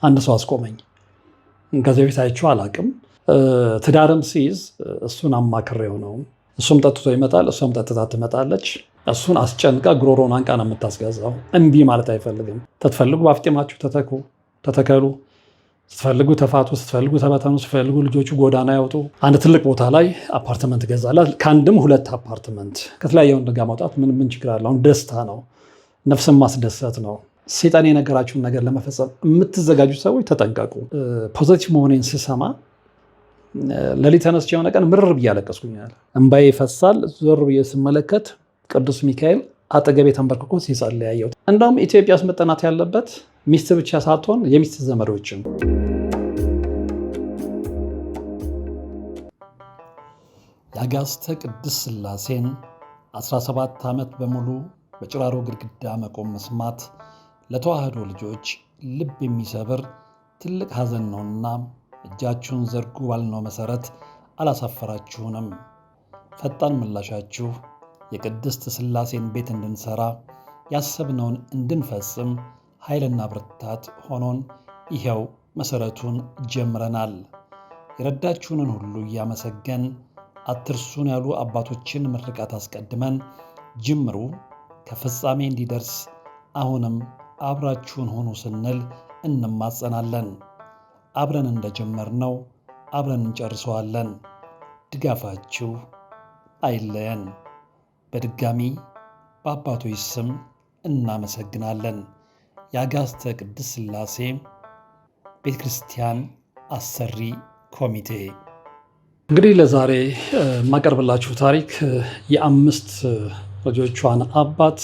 አንድ ሰው አስቆመኝ። ከዚህ በፊት አይቼው አላውቅም። ትዳርም ሲይዝ እሱን አማክሬው ነው። እሱም ጠጥቶ ይመጣል፣ እሷም ጠጥታ ትመጣለች። እሱን አስጨንቃ ጉሮሮን አንቃ ነው የምታስገዛው። እምቢ ማለት አይፈልግም። ስትፈልጉ በአፍጢማችሁ ተተከሉ፣ ስትፈልጉ ተፋቱ፣ ስትፈልጉ ተበተኑ፣ ስትፈልጉ ልጆቹ ጎዳና ያውጡ። አንድ ትልቅ ቦታ ላይ አፓርትመንት ገዛላት። ከአንድም ሁለት አፓርትመንት። ከተለያየ ወንድ ጋር ማውጣት ምን ችግር አለ? አሁን ደስታ ነው፣ ነፍስን ማስደሰት ነው። ሴጣን የነገራችሁን ነገር ለመፈጸም የምትዘጋጁ ሰዎች ተጠንቀቁ። ፖዘቲቭ መሆኔን ስሰማ ሌሊት ተነስቼ የሆነ ቀን ምርር ብዬ አለቀስኩኛል። እንባዬ ይፈሳል። ዞር ብዬ ስመለከት ቅዱስ ሚካኤል አጠገቤ ተንበርክኮ ሲጸልይ ያየሁት። እንደውም ኢትዮጵያ ውስጥ መጠናት ያለበት ሚስት ብቻ ሳትሆን የሚስት ዘመዶችም። የአጋዕዝተ ቅድስት ሥላሴን 17 ዓመት በሙሉ በጭራሮ ግድግዳ መቆም መስማት ለተዋህዶ ልጆች ልብ የሚሰብር ትልቅ ሐዘን ነውና እጃችሁን ዘርጉ ባልነው መሠረት አላሳፈራችሁንም። ፈጣን ምላሻችሁ የቅድስት ሥላሴን ቤት እንድንሠራ ያሰብነውን እንድንፈጽም ኃይልና ብርታት ሆኖን ይኸው መሠረቱን ጀምረናል። የረዳችሁንን ሁሉ እያመሰገን አትርሱን ያሉ አባቶችን ምርቃት አስቀድመን ጅምሩ ከፍጻሜ እንዲደርስ አሁንም አብራችሁን ሆኑ ስንል እንማጸናለን። አብረን እንደጀመርነው አብረን እንጨርሰዋለን። ድጋፋችሁ አይለየን። በድጋሚ በአባቶች ስም እናመሰግናለን። የአጋዕዝተ ቅድስት ሥላሴ ቤተ ክርስቲያን አሰሪ ኮሚቴ። እንግዲህ ለዛሬ የማቀርብላችሁ ታሪክ የአምስት ልጆቿን አባት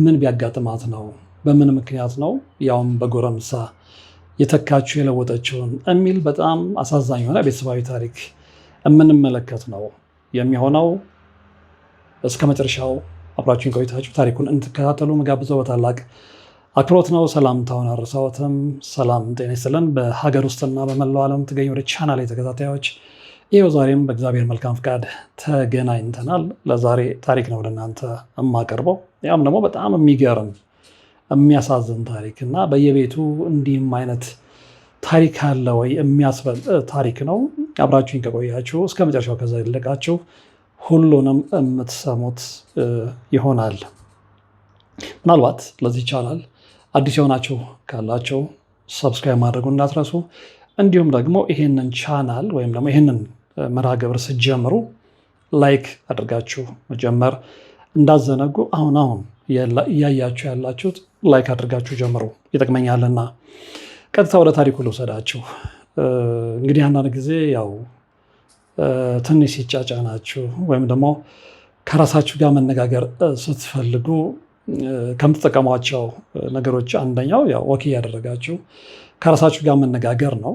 ምን ቢያጋጥማት ነው፣ በምን ምክንያት ነው ያውም በጎረምሳ የተካችው የለወጠችውን የሚል በጣም አሳዛኝ የሆነ ቤተሰባዊ ታሪክ የምንመለከት ነው የሚሆነው። እስከ መጨረሻው አብራችሁን ቆይታችሁ ታሪኩን እንድትከታተሉ መጋብዘው በታላቅ አክብሮት ነው። ሰላምታውን አልረሳዎትም። ሰላም ጤና ይስጥልን። በሀገር ውስጥና በመላው ዓለም የምትገኙ ወደ ቻናሌ ተከታታዮች ይኸው ዛሬም በእግዚአብሔር መልካም ፍቃድ ተገናኝተናል። ለዛሬ ታሪክ ነው ለእናንተ የማቀርበው። ያም ደግሞ በጣም የሚገርም የሚያሳዝን ታሪክ እና በየቤቱ እንዲህም አይነት ታሪክ አለ ወይ የሚያስበል ታሪክ ነው። አብራችሁኝ ከቆያችሁ እስከ መጨረሻው ከዛ ይልቃችሁ ሁሉንም የምትሰሙት ይሆናል። ምናልባት ለዚህ ቻናል አዲስ የሆናችሁ ካላችሁ ሰብስክራይብ ማድረጉ እንዳትረሱ። እንዲሁም ደግሞ ይሄንን ቻናል ወይም ደግሞ ይሄንን መርሃ ግብር ስትጀምሩ ላይክ አድርጋችሁ መጀመር እንዳዘነጉ። አሁን እያያችሁ ያላችሁት ላይክ አድርጋችሁ ጀምሩ፣ ይጠቅመኛልና። ቀጥታ ወደ ታሪኩ ልውሰዳችሁ። እንግዲህ አንዳንድ ጊዜ ያው ትንሽ ሲጫጫናችሁ ወይም ደግሞ ከራሳችሁ ጋር መነጋገር ስትፈልጉ ከምትጠቀሟቸው ነገሮች አንደኛው ያው ወክ እያደረጋችሁ ከራሳችሁ ጋር መነጋገር ነው።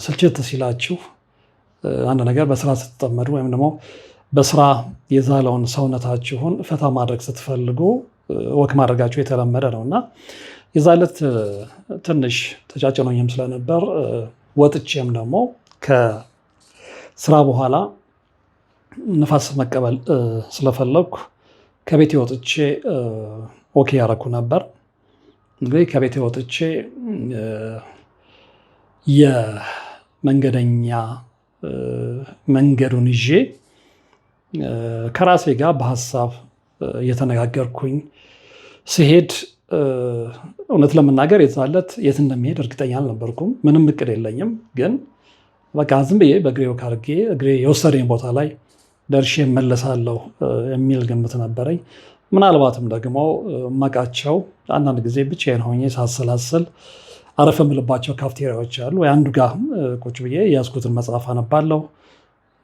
ስልችት ሲላችሁ አንድ ነገር በስራ ስትጠመዱ ወይም ደግሞ በስራ የዛለውን ሰውነታችሁን ፈታ ማድረግ ስትፈልጉ ወክ ማድረጋችሁ የተለመደ ነው እና የዛለት ትንሽ ተጫጭኖኝም ስለነበር ወጥቼም ደግሞ ከስራ በኋላ ንፋስ መቀበል ስለፈለግኩ ከቤቴ ወጥቼ ወክ ያደረኩ ነበር። እንግዲህ ከቤቴ ወጥቼ የመንገደኛ መንገዱን ይዤ ከራሴ ጋር በሀሳብ እየተነጋገርኩኝ ሲሄድ እውነት ለመናገር የዛለት የት እንደሚሄድ እርግጠኛ አልነበርኩም። ምንም እቅድ የለኝም። ግን በቃ ዝም ብዬ በእግሬ ወክ አድርጌ እግሬ የወሰደኝ ቦታ ላይ ደርሼ እመለሳለሁ የሚል ግምት ነበረኝ። ምናልባትም ደግሞ ማቃቸው አንዳንድ ጊዜ ብቻዬን ሆኜ ሳሰላስል አረፍ የምልባቸው ካፍቴሪያዎች አሉ። አንዱ ጋር ቁጭ ብዬ የያዝኩትን መጽሐፍ አነባለሁ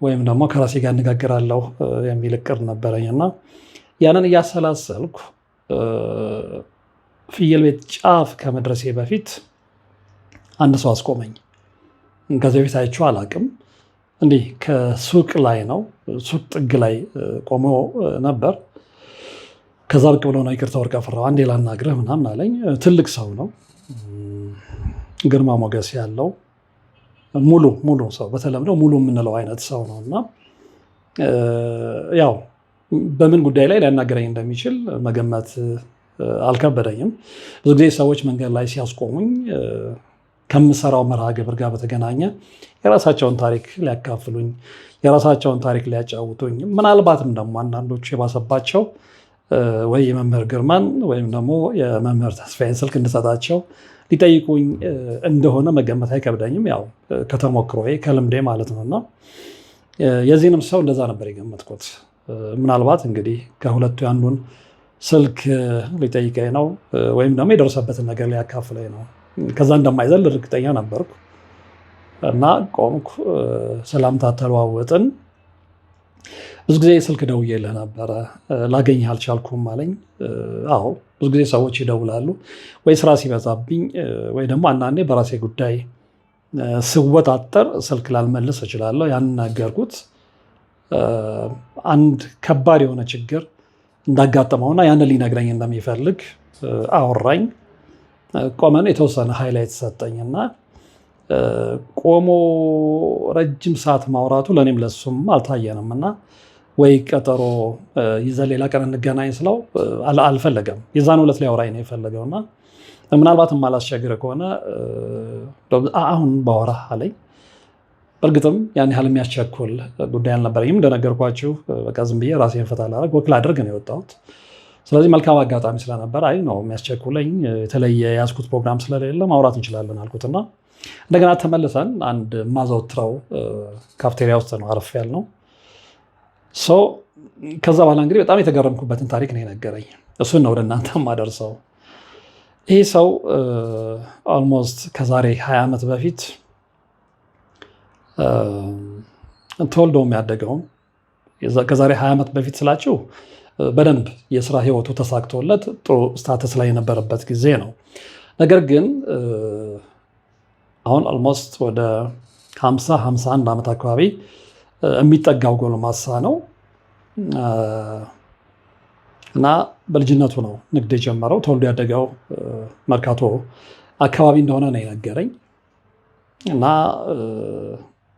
ወይም ደግሞ ከራሴ ጋር እነጋገራለሁ የሚል እቅድ ነበረኝ እና ያንን እያሰላሰልኩ ፍየል ቤት ጫፍ ከመድረሴ በፊት አንድ ሰው አስቆመኝ። ከዚህ በፊት አይቼው አላውቅም። እንዲህ ከሱቅ ላይ ነው፣ ሱቅ ጥግ ላይ ቆሞ ነበር። ከዛ ብቅ ብሎ ነው ይቅርታ ወርቅ አፈራው አንዴ ላናግርህ ምናምን አለኝ። ትልቅ ሰው ነው፣ ግርማ ሞገስ ያለው ሙሉ ሰው፣ በተለምዶ ሙሉ የምንለው አይነት ሰው ነው እና ያው በምን ጉዳይ ላይ ሊያናገረኝ እንደሚችል መገመት አልከበደኝም። ብዙ ጊዜ ሰዎች መንገድ ላይ ሲያስቆሙኝ ከምሰራው መርሃ ግብር ጋር በተገናኘ የራሳቸውን ታሪክ ሊያካፍሉኝ፣ የራሳቸውን ታሪክ ሊያጫውቱኝ፣ ምናልባትም ደግሞ አንዳንዶቹ የባሰባቸው ወይ የመምህር ግርማን ወይም ደግሞ የመምህር ተስፋዬን ስልክ እንድሰጣቸው ሊጠይቁኝ እንደሆነ መገመት አይከብደኝም። ያው ከተሞክሮዬ ከልምዴ ማለት ነው። እና የዚህንም ሰው እንደዛ ነበር የገመትኩት። ምናልባት እንግዲህ ከሁለቱ ያንዱን ስልክ ሊጠይቀኝ ነው ወይም ደግሞ የደረሰበትን ነገር ሊያካፍለኝ ነው። ከዛ እንደማይዘል እርግጠኛ ነበርኩ እና ቆምኩ። ሰላምታ ተለዋወጥን። ብዙ ጊዜ ስልክ ደውዬልህ ነበረ ላገኝህ አልቻልኩም አለኝ። አዎ ብዙ ጊዜ ሰዎች ይደውላሉ፣ ወይ ስራ ሲበዛብኝ ወይ ደግሞ አንዳንዴ በራሴ ጉዳይ ስወጣጠር ስልክ ላልመልስ እችላለሁ። ያንን ነገርኩት። አንድ ከባድ የሆነ ችግር እንዳጋጠመውና ያንን ሊነግረኝ እንደሚፈልግ አወራኝ። ቆመን የተወሰነ ሃይላይት ሰጠኝና ቆሞ ረጅም ሰዓት ማውራቱ ለእኔም ለሱም አልታየንም እና ወይ ቀጠሮ ይዘን ሌላ ቀን እንገናኝ ስለው አልፈለገም። የዛን ዕለት ሊያወራኝ ነው የፈለገውና ምናልባት የማላስቸግር ከሆነ አሁን ባወራ አለኝ። በእርግጥም ያን ያህል የሚያስቸኩል ጉዳይ አልነበረኝም። እንደነገርኳችሁ በቃ ዝም ብዬ ራሴን ፈታ ላደርግ ወክ ላደርግ ነው የወጣሁት። ስለዚህ መልካም አጋጣሚ ስለነበር አይ ነው የሚያስቸኩለኝ የተለየ የያዝኩት ፕሮግራም ስለሌለ ማውራት እንችላለን አልኩትና እንደገና ተመልሰን አንድ ማዘውትረው ካፍቴሪያ ውስጥ ነው አረፍ ያልነው። ከዛ በኋላ እንግዲህ በጣም የተገረምኩበትን ታሪክ ነው የነገረኝ። እሱን ነው ወደ እናንተ ማደርሰው። ይህ ሰው ኦልሞስት ከዛሬ 20 ዓመት በፊት ተወልዶ የሚያደገውም ከዛሬ 20 ዓመት በፊት ስላችሁ በደንብ የስራ ህይወቱ ተሳክቶለት ጥሩ ስታተስ ላይ የነበረበት ጊዜ ነው። ነገር ግን አሁን ኦልሞስት ወደ 51 ዓመት አካባቢ የሚጠጋው ጎልማሳ ነው እና በልጅነቱ ነው ንግድ የጀመረው። ተወልዶ ያደገው መርካቶ አካባቢ እንደሆነ ነው የነገረኝ እና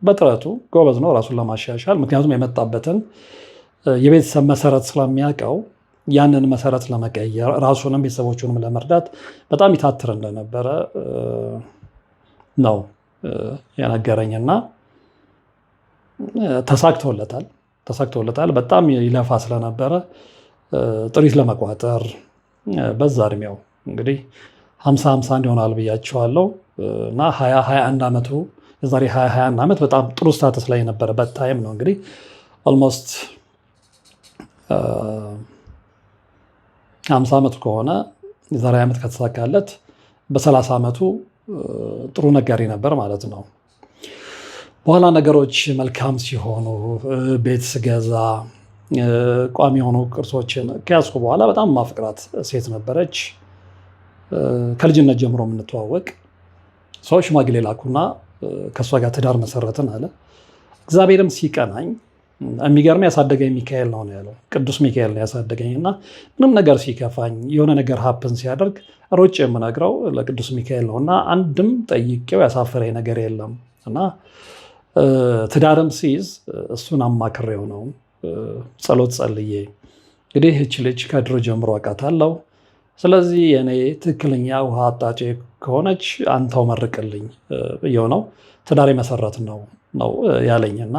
በጥረቱ ጎበዝ ነው ራሱን ለማሻሻል። ምክንያቱም የመጣበትን የቤተሰብ መሰረት ስለሚያውቀው ያንን መሰረት ለመቀየር ራሱንም ቤተሰቦቹንም ለመርዳት በጣም ይታትር እንደነበረ ነው የነገረኝና ተሳክቶለታል። በጣም ይለፋ ስለነበረ ጥሪት ለመቋጠር በዛ እድሜው እንግዲህ 50 ይሆናል ብያቸዋለሁ እና 21 ዓመቱ የዛሬ 21 ዓመት በጣም ጥሩ ስታተስ ላይ የነበረበት ታይም ነው። እንግዲህ ኦልሞስት 50 ዓመቱ ከሆነ የዛሬ ዓመት ከተሳካለት በ30 ዓመቱ ጥሩ ነጋዴ ነበር ማለት ነው። በኋላ ነገሮች መልካም ሲሆኑ ቤት ስገዛ ቋሚ የሆኑ ቅርሶችን ከያዝኩ በኋላ በጣም ማፍቅራት ሴት ነበረች። ከልጅነት ጀምሮ የምንተዋወቅ ሰው ሽማግሌ ላኩና ከእሷ ጋር ትዳር መሰረትን አለ። እግዚአብሔርም ሲቀናኝ የሚገርም ያሳደገኝ ሚካኤል ነው ያለው። ቅዱስ ሚካኤል ነው ያሳደገኝ እና ምንም ነገር ሲከፋኝ የሆነ ነገር ሀፕን ሲያደርግ ሮጭ የምነግረው ለቅዱስ ሚካኤል ነው እና አንድም ጠይቄው ያሳፈረኝ ነገር የለም እና ትዳርም ሲይዝ እሱን አማክሬው ነው ጸሎት ጸልዬ እንግዲህ እች ልጅ ከድሮ ጀምሮ አውቃታለሁ። ስለዚህ የኔ ትክክለኛ ውሃ አጣጬ ከሆነች አንተው መርቅልኝ ብዬው ነው ትዳር መሰረት ነው ያለኝና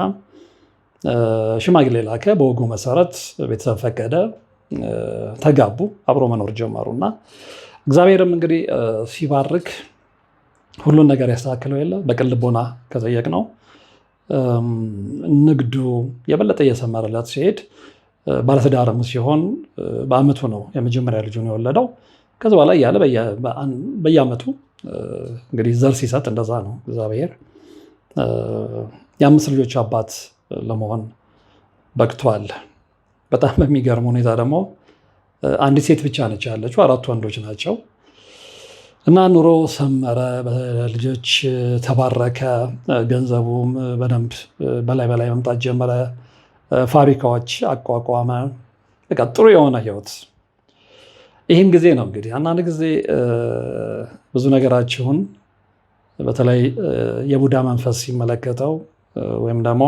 ሽማግሌ ላከ። በወጉ መሰረት ቤተሰብ ፈቀደ፣ ተጋቡ፣ አብሮ መኖር ጀመሩና እግዚአብሔርም እንግዲህ ሲባርክ ሁሉን ነገር ያስተካክለው የለ በቅን ልቦና ከጠየቅ ነው ንግዱ የበለጠ እየሰመረለት ሲሄድ ባለትዳርም ሲሆን በአመቱ ነው የመጀመሪያ ልጁን የወለደው። ከዚ በኋላ እያለ በየአመቱ እንግዲህ ዘር ሲሰጥ እንደዛ ነው እግዚአብሔር። የ5 ልጆች አባት ለመሆን በቅቷል። በጣም በሚገርም ሁኔታ ደግሞ አንዲት ሴት ብቻ ነች ያለችው፣ 4 ወንዶች ናቸው እና ኑሮ ሰመረ፣ በልጆች ተባረከ፣ ገንዘቡም በደንብ በላይ መምጣት ጀመረ፣ ፋብሪካዎች አቋቋመ። በቃ ጥሩ የሆነ ህይወት። ይህን ጊዜ ነው እንግዲህ አንዳንድ ጊዜ ብዙ ነገራችሁን በተለይ የቡዳ መንፈስ ሲመለከተው ወይም ደግሞ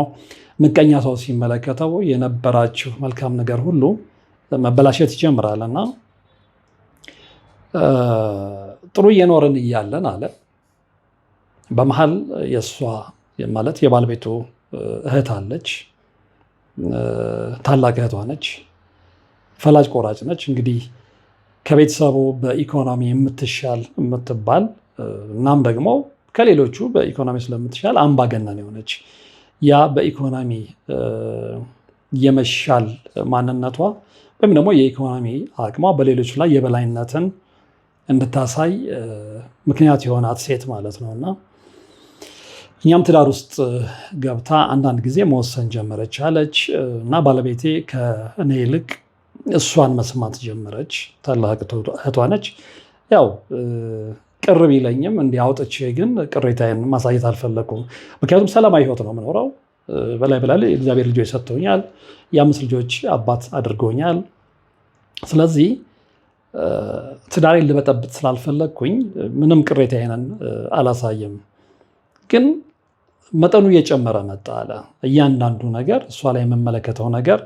ምቀኛ ሰው ሲመለከተው የነበራችሁ መልካም ነገር ሁሉ መበላሸት ይጀምራል እና ጥሩ እየኖርን እያለን አለ በመሀል የእሷ ማለት የባለቤቱ እህት አለች። ታላቅ እህቷ ነች። ፈላጭ ቆራጭ ነች። እንግዲህ ከቤተሰቡ በኢኮኖሚ የምትሻል የምትባል እናም ደግሞ ከሌሎቹ በኢኮኖሚ ስለምትሻል አምባገነን የሆነች ያ በኢኮኖሚ የመሻል ማንነቷ ወይም ደግሞ የኢኮኖሚ አቅሟ በሌሎች ላይ የበላይነትን እንድታሳይ ምክንያት የሆናት ሴት ማለት ነው እና እኛም ትዳር ውስጥ ገብታ አንዳንድ ጊዜ መወሰን ጀመረች አለች እና ባለቤቴ ከእኔ ይልቅ እሷን መስማት ጀመረች። ታላቅ እህቷ ነች። ያው ቅር ቢለኝም እንዲህ አውጥቼ ግን ቅሬታዬን ማሳየት አልፈለኩም። ምክንያቱም ሰላማዊ ህይወት ነው የምኖረው። በላይ በላይ እግዚአብሔር ልጆች ሰጥቶኛል። የ5 ልጆች አባት አድርጎኛል። ስለዚህ ትዳሬን ልበጠብጥ ስላልፈለግኩኝ ምንም ቅሬታዬን አላሳይም። ግን መጠኑ እየጨመረ መጣ አለ። እያንዳንዱ ነገር እሷ ላይ የምመለከተው ነገር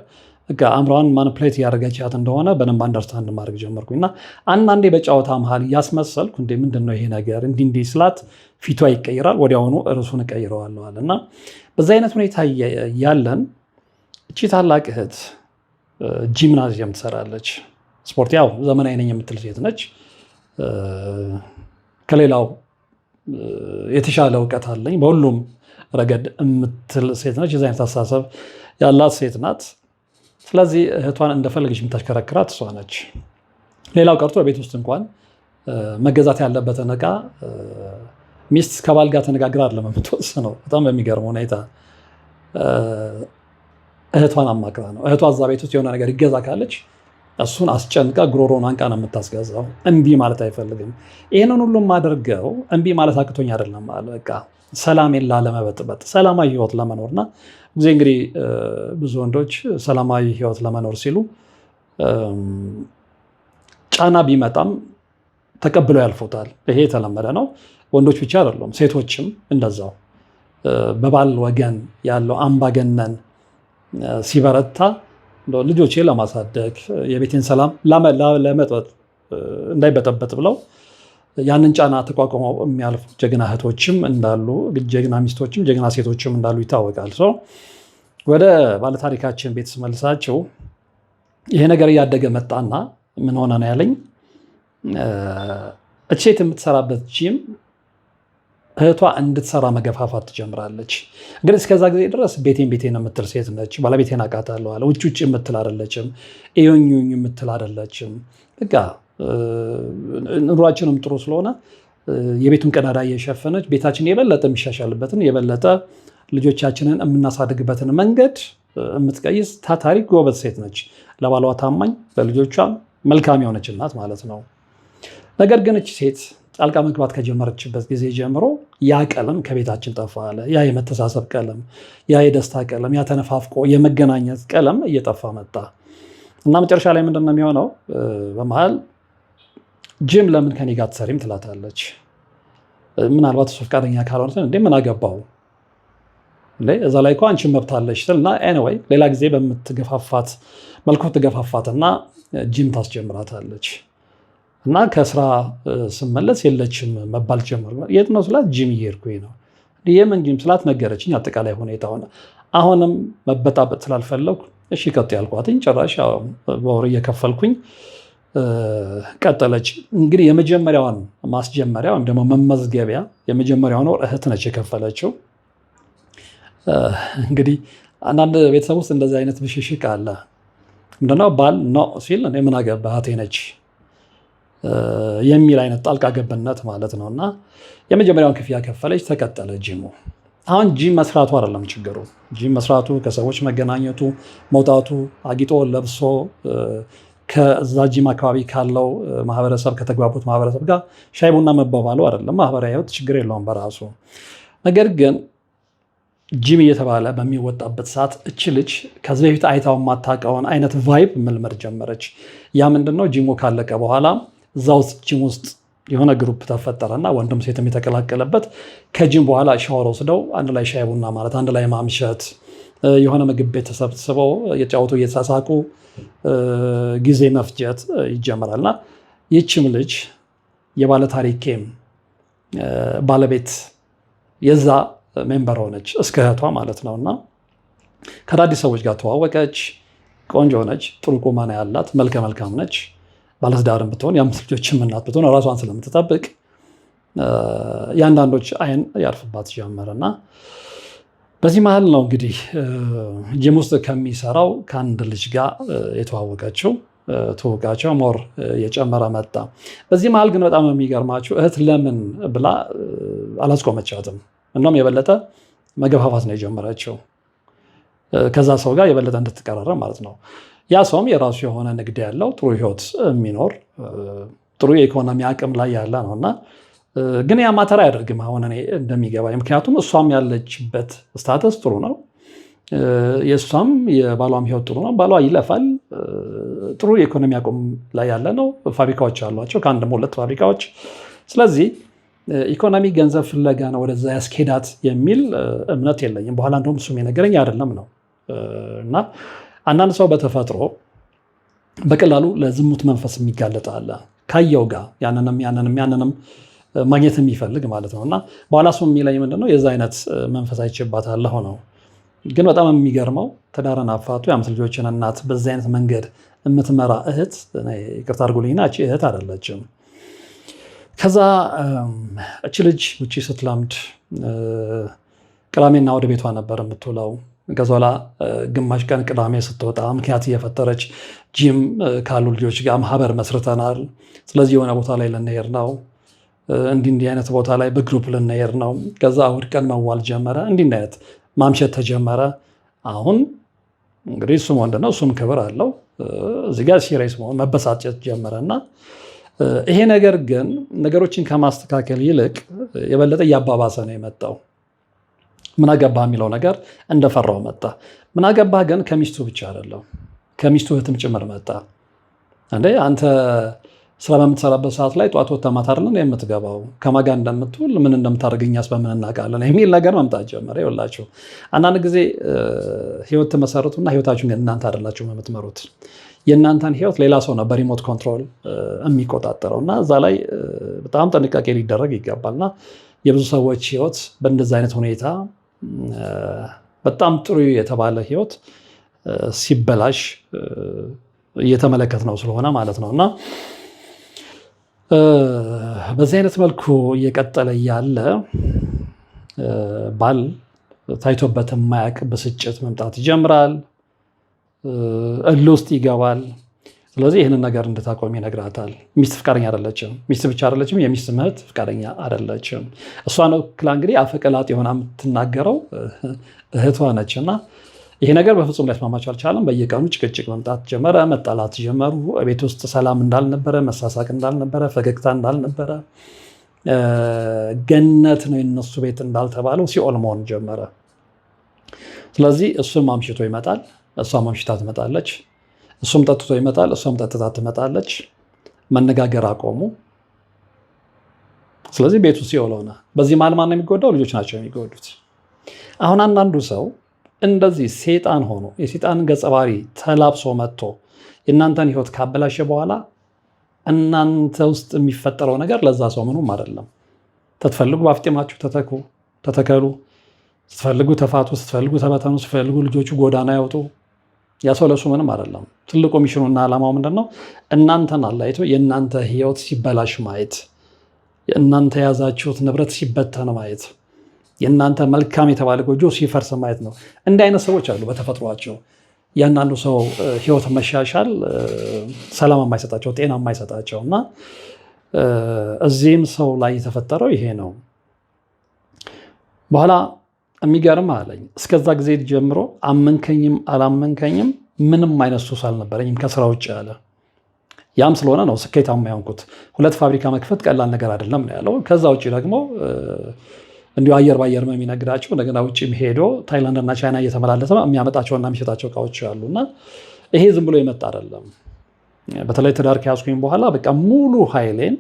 አእምሯን ማኒፕሌት እያደረገቻት እንደሆነ በደንብ አንደርስታንድ ማድረግ ጀመርኩኝ እና አንዳንዴ በጨዋታ መሀል እያስመሰልኩ እንዴ ምንድን ነው ይሄ ነገር እንዲህ ስላት ፊቷ ይቀይራል። ወዲያውኑ እርሱን እቀይረዋለሁ አለ እና በዛ አይነት ሁኔታ ያለን እቺ ታላቅ እህት ጂምናዚየም ትሰራለች። ስፖርት ያው ዘመናዊ ነኝ የምትል ሴት ነች። ከሌላው የተሻለ እውቀት አለኝ በሁሉም ረገድ የምትል ሴት ነች። የዚ አይነት አስተሳሰብ ያላት ሴት ናት። ስለዚህ እህቷን እንደፈለገች የምታሽከረክራት እሷ ነች። ሌላው ቀርቶ ቤት ውስጥ እንኳን መገዛት ያለበትን ዕቃ ሚስት ከባል ጋር ተነጋግራ አይደለም የምትወስነው። በጣም በሚገርም ሁኔታ እህቷን አማክራ ነው። እህቷ እዛ ቤት ውስጥ የሆነ ነገር ይገዛ ካለች እሱን አስጨንቃ ጉሮሮን አንቃ ነው የምታስገዛው። እምቢ ማለት አይፈልግም። ይህንን ሁሉም አድርገው እምቢ ማለት አቅቶኝ አይደለም አለ። በቃ ሰላሜን ላለመበጥበጥ ሰላማዊ ህይወት ለመኖርና ጊዜ እንግዲህ ብዙ ወንዶች ሰላማዊ ህይወት ለመኖር ሲሉ ጫና ቢመጣም ተቀብለው ያልፉታል። ይሄ የተለመደ ነው። ወንዶች ብቻ አይደሉም፣ ሴቶችም እንደዛው። በባል ወገን ያለው አምባገነን ሲበረታ ልጆቼ ለማሳደግ የቤቴን ሰላም ለመጥበጥ እንዳይበጠበጥ ብለው ያንን ጫና ተቋቁመው የሚያልፉ ጀግና እህቶችም እንዳሉ፣ ጀግና ሚስቶችም ጀግና ሴቶችም እንዳሉ ይታወቃል። ወደ ባለታሪካችን ቤት ስመልሳቸው ይሄ ነገር እያደገ መጣና ምን ሆነ ነው ያለኝ። እቼት የምትሰራበት ጂም እህቷ እንድትሰራ መገፋፋት ትጀምራለች። እንግዲህ እስከዛ ጊዜ ድረስ ቤቴን የምትል ሴት ነች። ባለቤቴን አውቃታለሁ አለ። ውጭ የምትል አይደለችም። እዩኝ የምትል አይደለችም። በቃ ኑሯችንም ጥሩ ስለሆነ የቤቱን ቀዳዳ እየሸፈነች ቤታችን የበለጠ የሚሻሻልበትን የበለጠ ልጆቻችንን የምናሳድግበትን መንገድ የምትቀይስ ታታሪ ጎበዝ ሴት ነች። ለባሏ ታማኝ፣ ለልጆቿ መልካም የሆነች እናት ማለት ነው። ነገር ግን እች ሴት ጣልቃ መግባት ከጀመረችበት ጊዜ ጀምሮ ያ ቀለም ከቤታችን ጠፋ አለ። ያ የመተሳሰብ ቀለም፣ ያ የደስታ ቀለም፣ ያ ተነፋፍቆ የመገናኘት ቀለም እየጠፋ መጣ እና መጨረሻ ላይ ምንድን ነው የሚሆነው? በመሀል ጂም ለምን ከኔ ጋር ትሰሪም ትላታለች። ምናልባት እሱ ፈቃደኛ ካልሆነ እንዴ ምን አገባው እዛ ላይ እኮ አንቺን መብት አለሽ ስልና ኤኒዌይ ሌላ ጊዜ በምትገፋፋት መልኩ ትገፋፋትና ጂም ታስጀምራታለች። እና ከስራ ስመለስ የለችም መባል ጀመር። የት ነው ስላት ጂም እየሄድኩኝ ነው። የምን ጂም ስላት ነገረችኝ አጠቃላይ ሁኔታውን። አሁንም መበጣበጥ ስላልፈለኩ እሺ ቀጥ ያልኳትኝ ጭራሽ በወር እየከፈልኩኝ ቀጠለች። እንግዲህ የመጀመሪያዋን ማስጀመሪያ ወይም ደግሞ መመዝገቢያ የመጀመሪያውን ወር እህት ነች የከፈለችው። እንግዲህ አንዳንድ ቤተሰብ ውስጥ እንደዚህ አይነት ብሽሽቅ አለ። ምንድነው ባል ነው ሲል እኔ ምን አገባህ እህቴ ነች የሚል አይነት ጣልቃ ገብነት ማለት ነው። እና የመጀመሪያውን ክፍያ ከፈለች፣ ተቀጠለ ጂሙ። አሁን ጂም መስራቱ አይደለም ችግሩ። ጂም መስራቱ፣ ከሰዎች መገናኘቱ፣ መውጣቱ፣ አጊጦ ለብሶ ከዛ ጂም አካባቢ ካለው ማህበረሰብ ከተግባቡት ማህበረሰብ ጋር ሻይ ቡና መባባሉ አይደለም። ማህበራዊ ህይወት ችግር የለውም በራሱ። ነገር ግን ጂም እየተባለ በሚወጣበት ሰዓት እች ልጅ ከዚህ በፊት አይታው የማታውቀውን አይነት ቫይብ መልመድ ጀመረች። ያ ምንድነው? ጂሙ ካለቀ በኋላ እዛ ውስጥ ጂም ውስጥ የሆነ ግሩፕ ተፈጠረና ወንድም ሴትም የተቀላቀለበት ከጂም በኋላ ሻወር ወስደው አንድ ላይ ሻይ ቡና ማለት አንድ ላይ ማምሸት የሆነ ምግብ ቤት ተሰብስበው እየተጫወቱ እየተሳሳቁ ጊዜ መፍጀት ይጀምራልና ይህችም ልጅ የባለ ታሪኬም ባለቤት የዛ ሜምበር ሆነች እስከ እህቷ ማለት ነውና ከአዳዲስ ሰዎች ጋር ተዋወቀች። ቆንጆ ነች፣ ጥሩ ቁመና ያላት፣ መልከ መልካም ነች። ባለትዳርም ብትሆን የአምስት ልጆችም እናት ብትሆን ራሷን ስለምትጠብቅ የአንዳንዶች አይን ያርፍባት ጀመረና በዚህ መሀል ነው እንግዲህ ጂም ውስጥ ከሚሰራው ከአንድ ልጅ ጋር የተዋወቀችው። ትውውቃቸው ሞር የጨመረ መጣ። በዚህ መሀል ግን በጣም የሚገርማችሁ እህት ለምን ብላ አላስቆመቻትም። እናም የበለጠ መገፋፋት ነው የጀመረችው ከዛ ሰው ጋር የበለጠ እንድትቀራረብ ማለት ነው። ያ ሰውም የራሱ የሆነ ንግድ ያለው ጥሩ ህይወት የሚኖር ጥሩ የኢኮኖሚ አቅም ላይ ያለ ነው እና ግን ያ ማተር አያደርግም አሁን እኔ እንደሚገባኝ። ምክንያቱም እሷም ያለችበት ስታተስ ጥሩ ነው፣ የእሷም የባሏም ህይወት ጥሩ ነው። ባሏ ይለፋል፣ ጥሩ የኢኮኖሚ አቅም ላይ ያለ ነው። ፋብሪካዎች አሏቸው፣ ከአንድም ሁለት ፋብሪካዎች። ስለዚህ ኢኮኖሚ ገንዘብ ፍለጋ ነው ወደዛ ያስኬዳት የሚል እምነት የለኝም። በኋላ እንደውም እሱም የነገረኝ አይደለም ነው እና አንዳንድ ሰው በተፈጥሮ በቀላሉ ለዝሙት መንፈስ የሚጋለጥ አለ። ካየው ጋር ያንንም ማግኘት የሚፈልግ ማለት ነው እና በኋላ እሱ የሚለኝ ምንድነው የዛ አይነት መንፈስ አይቼባታለሁ ነው። ግን በጣም የሚገርመው ትዳርን አፋቱ የአምስት ልጆችን እናት በዚህ አይነት መንገድ የምትመራ እህት ይቅርታ አድርጉልኝና እቺ እህት አይደለችም። ከዛ እቺ ልጅ ውጪ ስትለምድ ቅዳሜና ወደ ቤቷ ነበር የምትውለው። ከዛ በኋላ ግማሽ ቀን ቅዳሜ ስትወጣ ምክንያት እየፈጠረች ጂም ካሉ ልጆች ጋር ማህበር መስርተናል፣ ስለዚህ የሆነ ቦታ ላይ ልንሄድ ነው፣ እንዲህ አይነት ቦታ ላይ በግሩፕ ልንሄድ ነው። ከዛ እሑድ ቀን መዋል ጀመረ፣ እንዲህ አይነት ማምሸት ተጀመረ። አሁን እንግዲህ እሱም ወንድ ነው፣ እሱም ክብር አለው። እዚህ ጋር ሲሪየስ መሆን መበሳጨት ጀመረና ይሄ ነገር ግን ነገሮችን ከማስተካከል ይልቅ የበለጠ እያባባሰ ነው የመጣው። ምን አገባህ የሚለው ነገር እንደፈራው መጣ። ምን አገባህ ግን ከሚስቱ ብቻ አይደለም ከሚስቱ እህትም ጭምር መጣ። እንዴ አንተ ስራ በምትሰራበት ሰዓት ላይ ጧት ወጥተህ ማታ አይደል የምትገባው? ከማን ጋር እንደምትውል ምን እንደምታደርግኛስ በምን እናውቃለን የሚል ነገር መምጣት ጀመረ። ይኸውላችሁ አንዳንድ ጊዜ ህይወት ትመሰርቱና ህይወታችሁን ግን እናንተ አይደላችሁም የምትመሩት። የእናንተን ህይወት ሌላ ሰው ነው በሪሞት ኮንትሮል የሚቆጣጠረው እና እዛ ላይ በጣም ጥንቃቄ ሊደረግ ይገባልና የብዙ ሰዎች ህይወት በእንደዚህ አይነት ሁኔታ በጣም ጥሩ የተባለ ህይወት ሲበላሽ እየተመለከት ነው ስለሆነ ማለት ነው እና በዚህ አይነት መልኩ እየቀጠለ ያለ ባል ታይቶበት የማያውቅ ብስጭት መምጣት ይጀምራል። እልህ ውስጥ ይገባል። ስለዚህ ይህንን ነገር እንድታቆም ይነግራታል። ሚስት ፍቃደኛ አይደለችም። ሚስት ብቻ አይደለችም፣ የሚስት እህት ፍቃደኛ አይደለችም። እሷ ነው ክላ እንግዲህ አፈቀላጤ የሆነ የምትናገረው እህቷ ነች እና ይሄ ነገር በፍጹም ሊያስማማቸው አልቻለም። በየቀኑ ጭቅጭቅ መምጣት ጀመረ፣ መጣላት ጀመሩ። ቤት ውስጥ ሰላም እንዳልነበረ፣ መሳሳቅ እንዳልነበረ፣ ፈገግታ እንዳልነበረ፣ ገነት ነው የነሱ ቤት እንዳልተባለው ሲኦል መሆን ጀመረ። ስለዚህ እሱም አምሽቶ ይመጣል፣ እሷም አምሽታ ትመጣለች። እሱም ጠጥቶ ይመጣል፣ እሷም ጠጥታ ትመጣለች። መነጋገር አቆሙ። ስለዚህ ቤቱ ሲኦል ሆነ። በዚህ መሀል ማን ነው የሚጎዳው? ልጆች ናቸው የሚጎዱት። አሁን አንዳንዱ ሰው እንደዚህ ሴጣን ሆኖ የሴጣንን ገጸ ባህሪ ተላብሶ መጥቶ የእናንተን ህይወት ካበላሸ በኋላ እናንተ ውስጥ የሚፈጠረው ነገር ለዛ ሰው ምኑም አይደለም። ስትፈልጉ በአፍጢማችሁ ተተከሉ፣ ስትፈልጉ ተፋቱ፣ ስትፈልጉ ተበተኑ፣ ስትፈልጉ ልጆቹ ጎዳና ያወጡ። ያ ሰው ለሱ ምንም አይደለም። ትልቁ ሚሽኑና ዓላማው ምንድነው? እናንተን አላይቶ የእናንተ ህይወት ሲበላሽ ማየት፣ የእናንተ የያዛችሁት ንብረት ሲበተን ማየት፣ የእናንተ መልካም የተባለ ጎጆ ሲፈርስ ማየት ነው። እንዲህ አይነት ሰዎች አሉ በተፈጥሯቸው። ያንዳንዱ ሰው ህይወት መሻሻል ሰላም የማይሰጣቸው ጤና የማይሰጣቸው እና እዚህም ሰው ላይ የተፈጠረው ይሄ ነው። በኋላ የሚገርም አለኝ እስከዛ ጊዜ ጀምሮ አመንከኝም አላመንከኝም ምንም አይነት ሱስ አልነበረኝም ከስራ ውጭ ያለ። ያም ስለሆነ ነው ስኬታማ የሆንኩት። 2 ፋብሪካ መክፈት ቀላል ነገር አይደለም ነው ያለው። ከዛ ውጭ ደግሞ እንዲሁ አየር ባየር የሚነግዳቸው እንደገና ውጭም ሄዶ ታይላንድና ቻይና እየተመላለሰ የሚያመጣቸውና የሚሸጣቸው እቃዎች አሉና ይሄ ዝም ብሎ የመጣ አይደለም። በተለይ ትዳር ከያዝኩኝ በኋላ በቃ ሙሉ ኃይሌን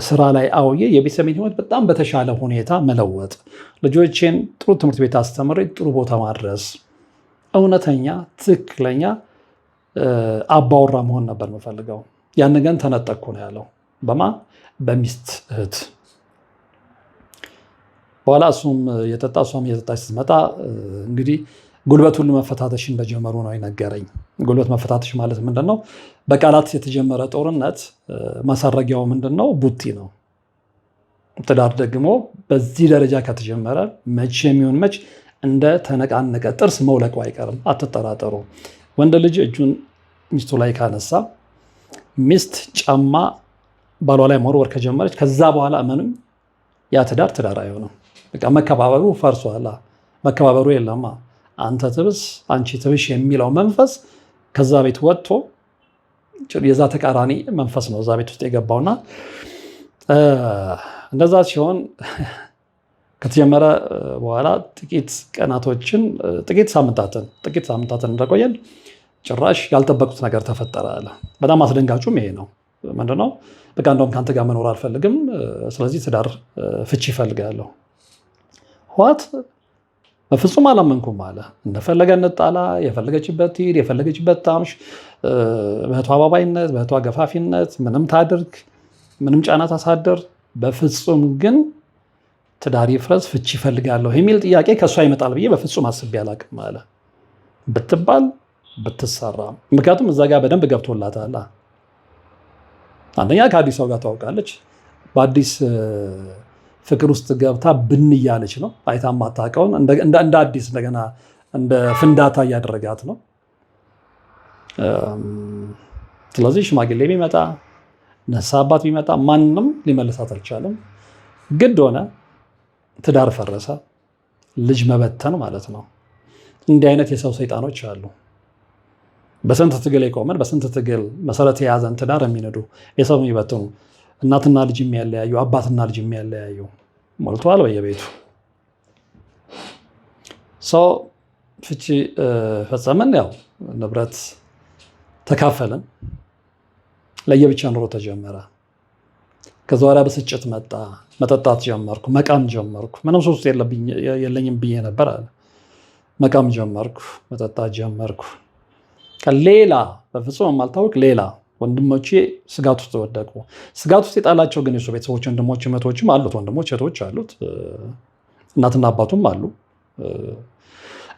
ስራ ላይ አውዬ የቤተሰቤን ህይወት በጣም በተሻለ ሁኔታ መለወጥ፣ ልጆቼን ጥሩ ትምህርት ቤት አስተምሬ ጥሩ ቦታ ማድረስ፣ እውነተኛ ትክክለኛ አባወራ መሆን ነበር የምፈልገው። ያን ግን ተነጠቅኩ ነው ያለው። በሚስት እህት። በኋላ እሱም የጠጣ እሷም የጠጣች ስትመጣ እንግዲህ ጉልበት ሁሉ መፈታተሽ እንደጀመሩ ነው የነገረኝ። ጉልበት መፈታተሽ ማለት ምንድን ነው? በቃላት የተጀመረ ጦርነት ማሳረጊያው ምንድን ነው? ቡጢ ነው። ትዳር ደግሞ በዚህ ደረጃ ከተጀመረ መቼ የሚሆን መች እንደ ተነቃነቀ ጥርስ መውለቁ አይቀርም፣ አትጠራጠሩ። ወንድ ልጅ እጁን ሚስቱ ላይ ካነሳ፣ ሚስት ጫማ ባሏ ላይ መወርወር ከጀመረች ከዛ በኋላ ምንም ያ ትዳር አይሆንም። በቃ መከባበሩ ፈርሷል። መከባበሩ የለማ። አንተ ትብስ አንቺ ትብሽ የሚለው መንፈስ ከዛ ቤት ወጥቶ የዛ ተቃራኒ መንፈስ ነው እዛ ቤት ውስጥ የገባውና እንደዛ ሲሆን ከተጀመረ በኋላ ጥቂት ሳምንታትን እንደቆየን ጭራሽ ያልጠበቁት ነገር ተፈጠረ አለ። በጣም አስደንጋጩም ይሄ ነው። ምንድነው? በቃ እንደውም ከአንተ ጋር መኖር አልፈልግም፣ ስለዚህ ትዳር ፍቺ ይፈልጋለሁ። ዋት? በፍጹም አላመንኩም አለ። እንደፈለገ እንጣላ፣ የፈለገችበት ትሂድ፣ የፈለገችበት ታምሽ፣ በእህቷ አባባይነት፣ በእህቷ ገፋፊነት ምንም ታድርግ፣ ምንም ጫና ታሳድር፣ በፍጹም ግን ትዳር ይፍረስ፣ ፍቺ ይፈልጋለሁ የሚል ጥያቄ ከእሷ ይመጣል ብዬ በፍጹም አስቤ አላቅም አለ። ብትባል ብትሰራ፣ ምክንያቱም እዛ ጋር በደንብ ገብቶላታል። አንደኛ ከአዲስ ሰው ጋር ታውቃለች። በአዲስ ፍቅር ውስጥ ገብታ ብን እያለች ነው። አይታ ማታውቀውን እንደ አዲስ እንደገና እንደ ፍንዳታ እያደረጋት ነው። ስለዚህ ሽማግሌ ቢመጣ ነሳ አባት ቢመጣ ማንም ሊመልሳት አልቻለም። ግድ ሆነ። ትዳር ፈረሰ። ልጅ መበተን ማለት ነው። እንዲህ አይነት የሰው ሰይጣኖች አሉ። በስንት ትግል የቆመን በስንት ትግል መሰረት የያዘን ትዳር የሚነዱ የሰው የሚበትኑ እናትና ልጅ የሚያለያዩ አባትና ልጅ የሚያለያዩ ሞልተዋል በየቤቱ። ሰው ፍቺ ፈጸምን። ያው ንብረት ተካፈልን። ለየብቻ ኑሮ ተጀመረ። ከዛ በኋላ ብስጭት መጣ። መጠጣት ጀመርኩ፣ መቃም ጀመርኩ። ምንም ሶስት የለኝም ብዬ ነበር አለ። መቃም ጀመርኩ፣ መጠጣት ጀመርኩ። ሌላ በፍጹም የማልታወቅ ሌላ ወንድሞቼ ስጋት ውስጥ ተወደቁ። ስጋት ውስጥ የጣላቸው ግን የሱ ቤተሰቦች ወንድሞች እህቶችም አሉት፣ ወንድሞች እህቶች አሉት፣ እናትና አባቱም አሉ።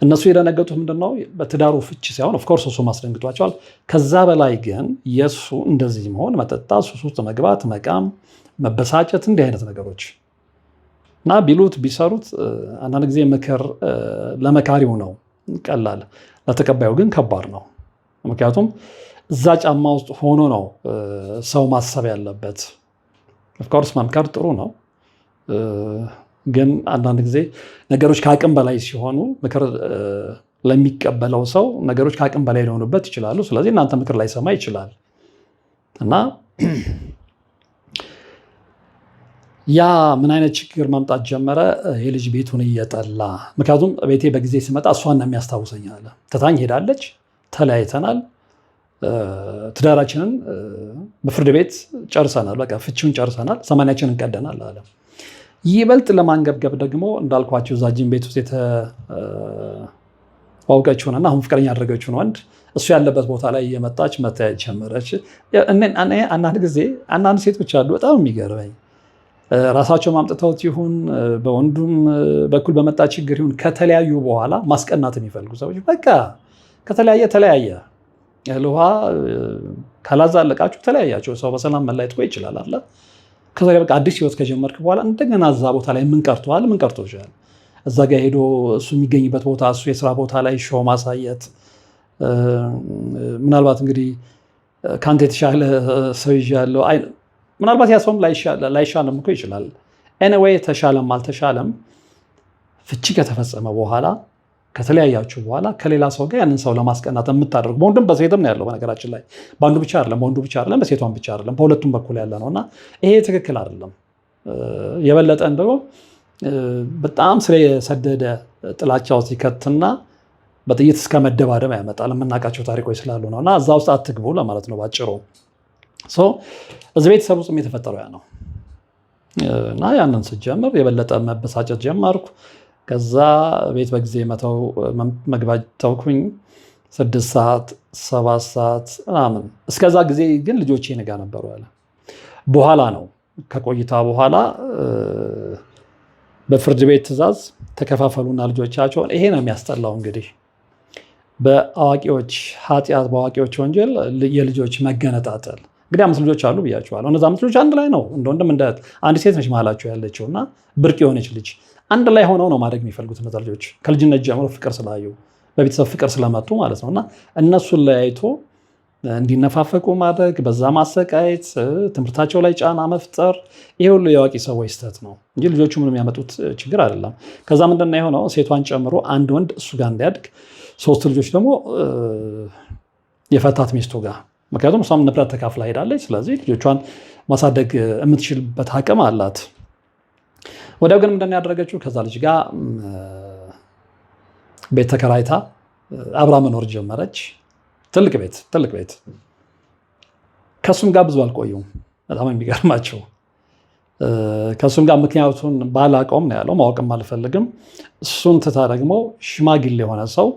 እነሱ የደነገጡት ምንድነው? በትዳሩ ፍቺ ሳይሆን ኦፍኮርስ እሱ ማስደንግጧቸዋል። ከዛ በላይ ግን የእሱ እንደዚህ መሆን፣ መጠጣት፣ ሱስ ውስጥ መግባት፣ መቃም፣ መበሳጨት፣ እንዲህ አይነት ነገሮች እና ቢሉት ቢሰሩት አንዳንድ ጊዜ ምክር ለመካሪው ነው ቀላል፣ ለተቀባዩ ግን ከባድ ነው። ምክንያቱም እዛ ጫማ ውስጥ ሆኖ ነው ሰው ማሰብ ያለበት። ኦፍኮርስ መምከር ጥሩ ነው፣ ግን አንዳንድ ጊዜ ነገሮች ከአቅም በላይ ሲሆኑ ምክር ለሚቀበለው ሰው ነገሮች ከአቅም በላይ ሊሆኑበት ይችላሉ። ስለዚህ እናንተ ምክር ላይሰማ ይችላል እና ያ ምን አይነት ችግር መምጣት ጀመረ? የልጅ ቤቱን እየጠላ ምክንያቱም ቤቴ በጊዜ ሲመጣ እሷን የሚያስታውሰኝ አለ። ትታኝ ሄዳለች፣ ተለያይተናል፣ ትዳራችንን በፍርድ ቤት ጨርሰናል፣ በቃ ፍቺውን ጨርሰናል፣ ሰማንያችንን ቀደናል አለ። ይበልጥ ለማንገብገብ ደግሞ እንዳልኳቸው እዛ ጂም ቤት ውስጥ የተዋወቀችውንና አሁን ፍቅረኛ ያደረገችውን ወንድ እሱ ያለበት ቦታ ላይ እየመጣች መታየት ጀመረች። አንዳንድ ጊዜ አንዳንድ ሴቶች አሉ በጣም የሚገርመኝ ራሳቸው ማምጥተውት ይሁን በወንዱም በኩል በመጣ ችግር ይሁን ከተለያዩ በኋላ ማስቀናት የሚፈልጉ ሰዎች በቃ ተለያየ እህል ውሃ ካላዛለቃችሁ ተለያያቸው። ሰው በሰላም መለያየት እኮ ይችላል አለ። ከዛ በቃ አዲስ ህይወት ከጀመርክ በኋላ እንደገና እዛ ቦታ ላይ ምን ቀርቶሻል? እዛ ጋር ሄዶ እሱ የሚገኝበት ቦታ እሱ የስራ ቦታ ላይ ሾው ማሳየት፣ ምናልባት እንግዲህ ከአንተ የተሻለ ሰው ይዣለሁ፣ ምናልባት ያ ሰውም ላይሻለም እኮ ይችላል። ኤኒዌይ ተሻለም አልተሻለም ፍቺ ከተፈጸመ በኋላ ከተለያያችሁ በኋላ ከሌላ ሰው ጋር ያንን ሰው ለማስቀናት የምታደርጉ በወንድም በሴትም ነው ያለው። በነገራችን ላይ በአንዱ ብቻ አይደለም፣ በወንዱ ብቻ አይደለም፣ በሴቷም ብቻ አይደለም፣ በሁለቱም በኩል ያለ ነው እና ይሄ ትክክል አይደለም። የበለጠ እንደው በጣም ስለ የሰደደ ጥላቻ ውስጥ ይከትና በጥይት እስከ መደባደብ ያመጣል። የምናውቃቸው ታሪኮች ስላሉ ነው እና እዛ ውስጥ አትግቡ ለማለት ነው ባጭሩ። እዚህ ቤተሰብ ውስጥ የተፈጠረው ያ ነው። እና ያንን ስጀምር የበለጠ መበሳጨት ጀመርኩ። ከዛ ቤት በጊዜ መግባት ተውኩኝ። 6 ሰዓት 7 ሰዓት ምናምን። እስከዛ ጊዜ ግን ልጆቼ ነጋ ነበሩ ያለ። በኋላ ነው ከቆይታ በኋላ በፍርድ ቤት ትዕዛዝ ተከፋፈሉና ልጆቻቸውን። ይሄ ነው የሚያስጠላው እንግዲህ በአዋቂዎች ኃጢአት፣ በአዋቂዎች ወንጀል የልጆች መገነጣጠል። እንግዲህ 5 ልጆች አሉ ብያቸዋለሁ። እነዛ 5 ልጆች አንድ ላይ ነው እንደ ወንድም እንደ አንድ ሴት ነች መሀላቸው ያለችው እና ብርቅ የሆነች ልጅ አንድ ላይ ሆነው ነው ማድረግ የሚፈልጉት እነዛ ልጆች ከልጅነት ጀምሮ ፍቅር ስላዩ በቤተሰብ ፍቅር ስለመጡ ማለት ነው። እና እነሱን ለያይቶ እንዲነፋፈቁ ማድረግ፣ በዛ ማሰቃየት፣ ትምህርታቸው ላይ ጫና መፍጠር፣ ይሄ ሁሉ የአዋቂ ሰዎች ስህተት ነው እንጂ ልጆቹ ምንም ያመጡት ችግር አይደለም። ከዛ ምንድን ነው የሆነው? ሴቷን ጨምሮ አንድ ወንድ እሱ ጋር እንዲያድግ፣ 3 ልጆች ደግሞ የፈታት ሚስቱ ጋር። ምክንያቱም እሷም ንብረት ተካፍላ ሄዳለች። ስለዚህ ልጆቿን ማሳደግ የምትችልበት አቅም አላት። ወዲያው ግን ምንድን ነው ያደረገችው? ከዛ ልጅ ጋር ቤት ተከራይታ አብራ መኖር ጀመረች። ትልቅ ቤት። ከሱም ጋር ብዙ አልቆዩም። በጣም የሚገርማቸው ከሱም ጋር ምክንያቱን ባላውቀውም ነው ያለው፣ ማወቅም አልፈልግም። እሱን ትታ ደግሞ ሽማግሌ የሆነ ሰው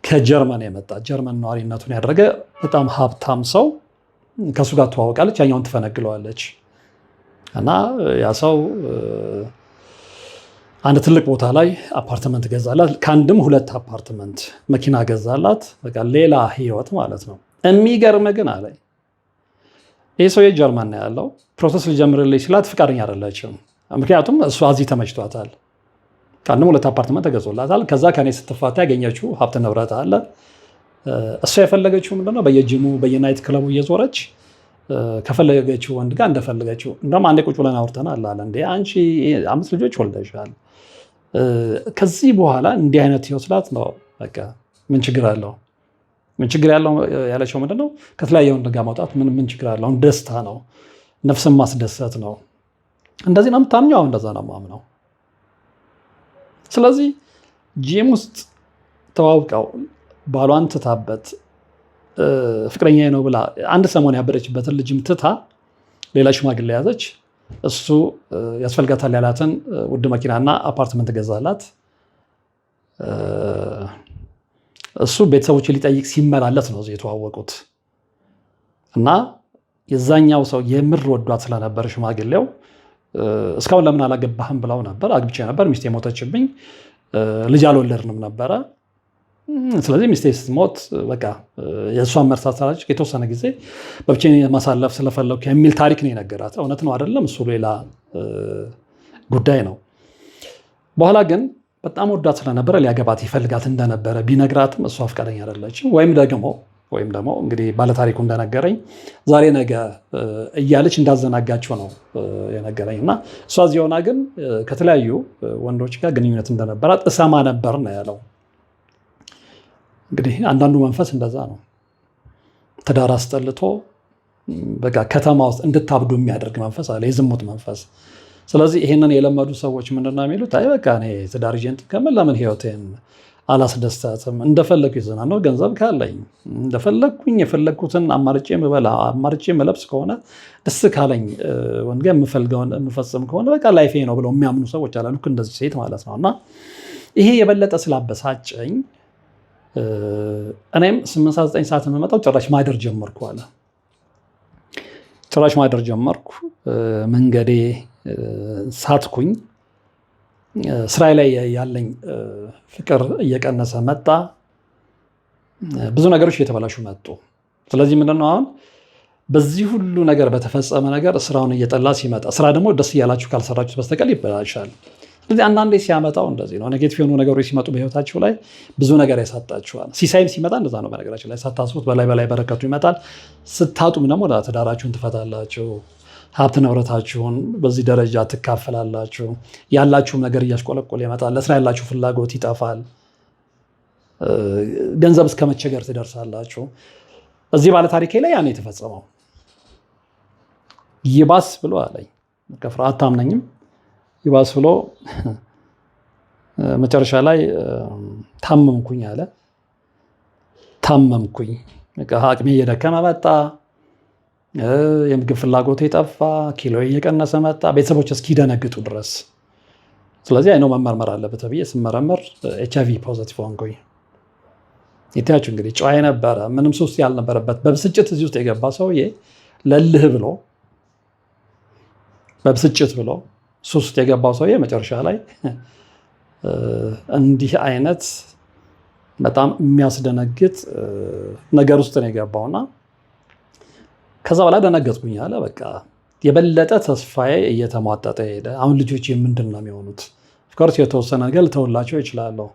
ከጀርመን የመጣ ጀርመን ነዋሪነቱን ያደረገ በጣም ሀብታም ሰው ከሱ ጋር ትዋወቃለች። ያኛውን ትፈነግለዋለች እና ያ ሰው አንድ ትልቅ ቦታ ላይ አፓርትመንት ገዛላት። ከአንድም 2 አፓርትመንት፣ መኪና ገዛላት። በቃ ሌላ ህይወት ማለት ነው። የሚገርም ግን አለኝ ይህ ሰው ጀርመን ነው ያለው። ፕሮሰስ ሊጀምርልኝ ሲላት ፍቃደኛ አይደለችም። ምክንያቱም እሷ እዚህ ተመችቷታል። ከአንድም 2 አፓርትመንት ተገዞላታል። ከዛ ከኔ ስትፋታ ያገኘችው ሀብት ንብረት አለ። እሷ የፈለገችው ምንድነው? በየጂሙ በየናይት ክለቡ እየዞረች ከፈለገችው ወንድ ጋር እንደፈለገችው። እንደውም አንዴ ቁጭ ብለን አውርተናል አለ እንዴ አንቺ 5 ልጆች ወልደሻል፣ ከዚህ በኋላ እንዲህ አይነት ህይወት ስላት ነው በቃ ምን ችግር አለው? ምን ችግር ያለው ያለችው ምንድነው? ከተለያየ ወንድ ጋር ማውጣት ምን ችግር አለው? ደስታ ነው፣ ነፍስን ማስደሰት ነው። እንደዚህ ነው የምታምኘው? እንደዛ ነው የማምነው። ስለዚህ ጂም ውስጥ ተዋውቀው ባሏን ትታበት ፍቅረኛ ነው ብላ አንድ ሰሞን ያበረችበትን ልጅም ትታ ሌላ ሽማግሌ ያዘች። እሱ ያስፈልጋታል ያላትን ውድ መኪናና አፓርትመንት ገዛላት። እሱ ቤተሰቦች ሊጠይቅ ሲመላለስ ነው የተዋወቁት እና የዛኛው ሰው የምር ወዷት ስለነበር ሽማግሌው እስካሁን ለምን አላገባህም ብለው ነበር። አግብቼ ነበር፣ ሚስቴ ሞተችብኝ፣ ልጅ አልወለድንም ነበረ። ስለዚህ ሚስቴ ስትሞት በቃ የእሷን መርሳት ሳላች የተወሰነ ጊዜ በብቻዬን ማሳለፍ ስለፈለኩ የሚል ታሪክ ነው የነገራት። እውነት ነው አይደለም እሱ ሌላ ጉዳይ ነው። በኋላ ግን በጣም ወዳት ስለነበረ ሊያገባት ይፈልጋት እንደነበረ ቢነግራትም እሷ ፈቃደኛ አይደለችም። ወይም ደግሞ እንግዲህ ባለታሪኩ እንደነገረኝ ዛሬ ነገ እያለች እንዳዘናጋቸው ነው የነገረኝ። እና እሷ እዚህ ሆና ግን ከተለያዩ ወንዶች ጋር ግንኙነት እንደነበራት እሰማ ነበር ነው ያለው። እንግዲህ አንዳንዱ መንፈስ እንደዛ ነው፣ ትዳር አስጠልቶ በቃ ከተማ ውስጥ እንድታብዱ የሚያደርግ መንፈስ አለ፣ የዝሙት መንፈስ። ስለዚህ ይሄንን የለመዱ ሰዎች ምንድነው የሚሉት? አይ በቃ እኔ ትዳር ይዤ ከምን ለምን ህይወቴን አላስደስታትም? እንደፈለኩ ይዘናነው ገንዘብ ካለኝ እንደፈለኩኝ የፈለኩትን አማርጬ የምበላ አማርጬ የምለብስ ከሆነ ደስ ካለኝ ወንጋ የምፈልገውን የምፈጽም ከሆነ በቃ ላይፌ ነው ብለው የሚያምኑ ሰዎች አሉ። ልክ እንደዚህ ሴት ማለት ነው። እና ይሄ የበለጠ ስላበሳጨኝ እኔም 8-9 ሰዓት የምመጣው ጭራሽ ማደር ጀመርኩ አለ። ጭራሽ ማደር ጀመርኩ። መንገዴ ሳትኩኝ። ስራዬ ላይ ያለኝ ፍቅር እየቀነሰ መጣ። ብዙ ነገሮች እየተበላሹ መጡ። ስለዚህ ምንድነው አሁን በዚህ ሁሉ ነገር በተፈጸመ ነገር ስራውን እየጠላ ሲመጣ፣ ስራ ደግሞ ደስ እያላችሁ ካልሰራችሁት በስተቀር ይበላሻል። ስለዚህ አንዳንዴ ሲያመጣው እንደዚህ ነው። ኔጌቲቭ የሆኑ ነገሮች ሲመጡ በህይወታችሁ ላይ ብዙ ነገር ያሳጣችኋል። ሲሳይም ሲመጣ እንደዛ ነው። በነገራችን ላይ ሳታስቡት በላይ በረከቱ ይመጣል። ስታጡም ደግሞ ትዳራችሁን ትፈታላችሁ፣ ሀብት ንብረታችሁን በዚህ ደረጃ ትካፈላላችሁ። ያላችሁም ነገር እያሽቆለቆለ ይመጣል። ለስራ ያላችሁ ፍላጎት ይጠፋል። ገንዘብ እስከ መቸገር ትደርሳላችሁ። እዚህ ባለ ታሪኬ ላይ ያኔ የተፈጸመው ይባስ ብሎ አለኝ። ከፍርሃት ታምነኝም ይባስ ብሎ መጨረሻ ላይ ታመምኩኝ አለ። ታመምኩኝ፣ አቅሜ እየደከመ መጣ። የምግብ ፍላጎት የጠፋ፣ ኪሎ እየቀነሰ መጣ፣ ቤተሰቦች እስኪደነግጡ ድረስ። ስለዚህ አይነው መመርመር አለበት ብዬ ስመረመር HIV ፖዚቲቭ ሆንኩኝ። የታያችሁ እንግዲህ ጨዋ የነበረ ምንም ሱስ ያልነበረበት በብስጭት እዚህ ውስጥ የገባ ሰውዬ ለልህ ብሎ በብስጭት ብሎ ሱስ ውስጥ የገባው ሰውዬ መጨረሻ ላይ እንዲህ አይነት በጣም የሚያስደነግጥ ነገር ውስጥ ነው የገባውና ከዛ በኋላ ደነገጥኩኝ አለ። በቃ የበለጠ ተስፋዬ እየተሟጠጠ ሄደ። አሁን ልጆች ምንድን ነው የሚሆኑት? ኦፍኮርስ የተወሰነ ነገር ልተውላቸው ይችላለሁ።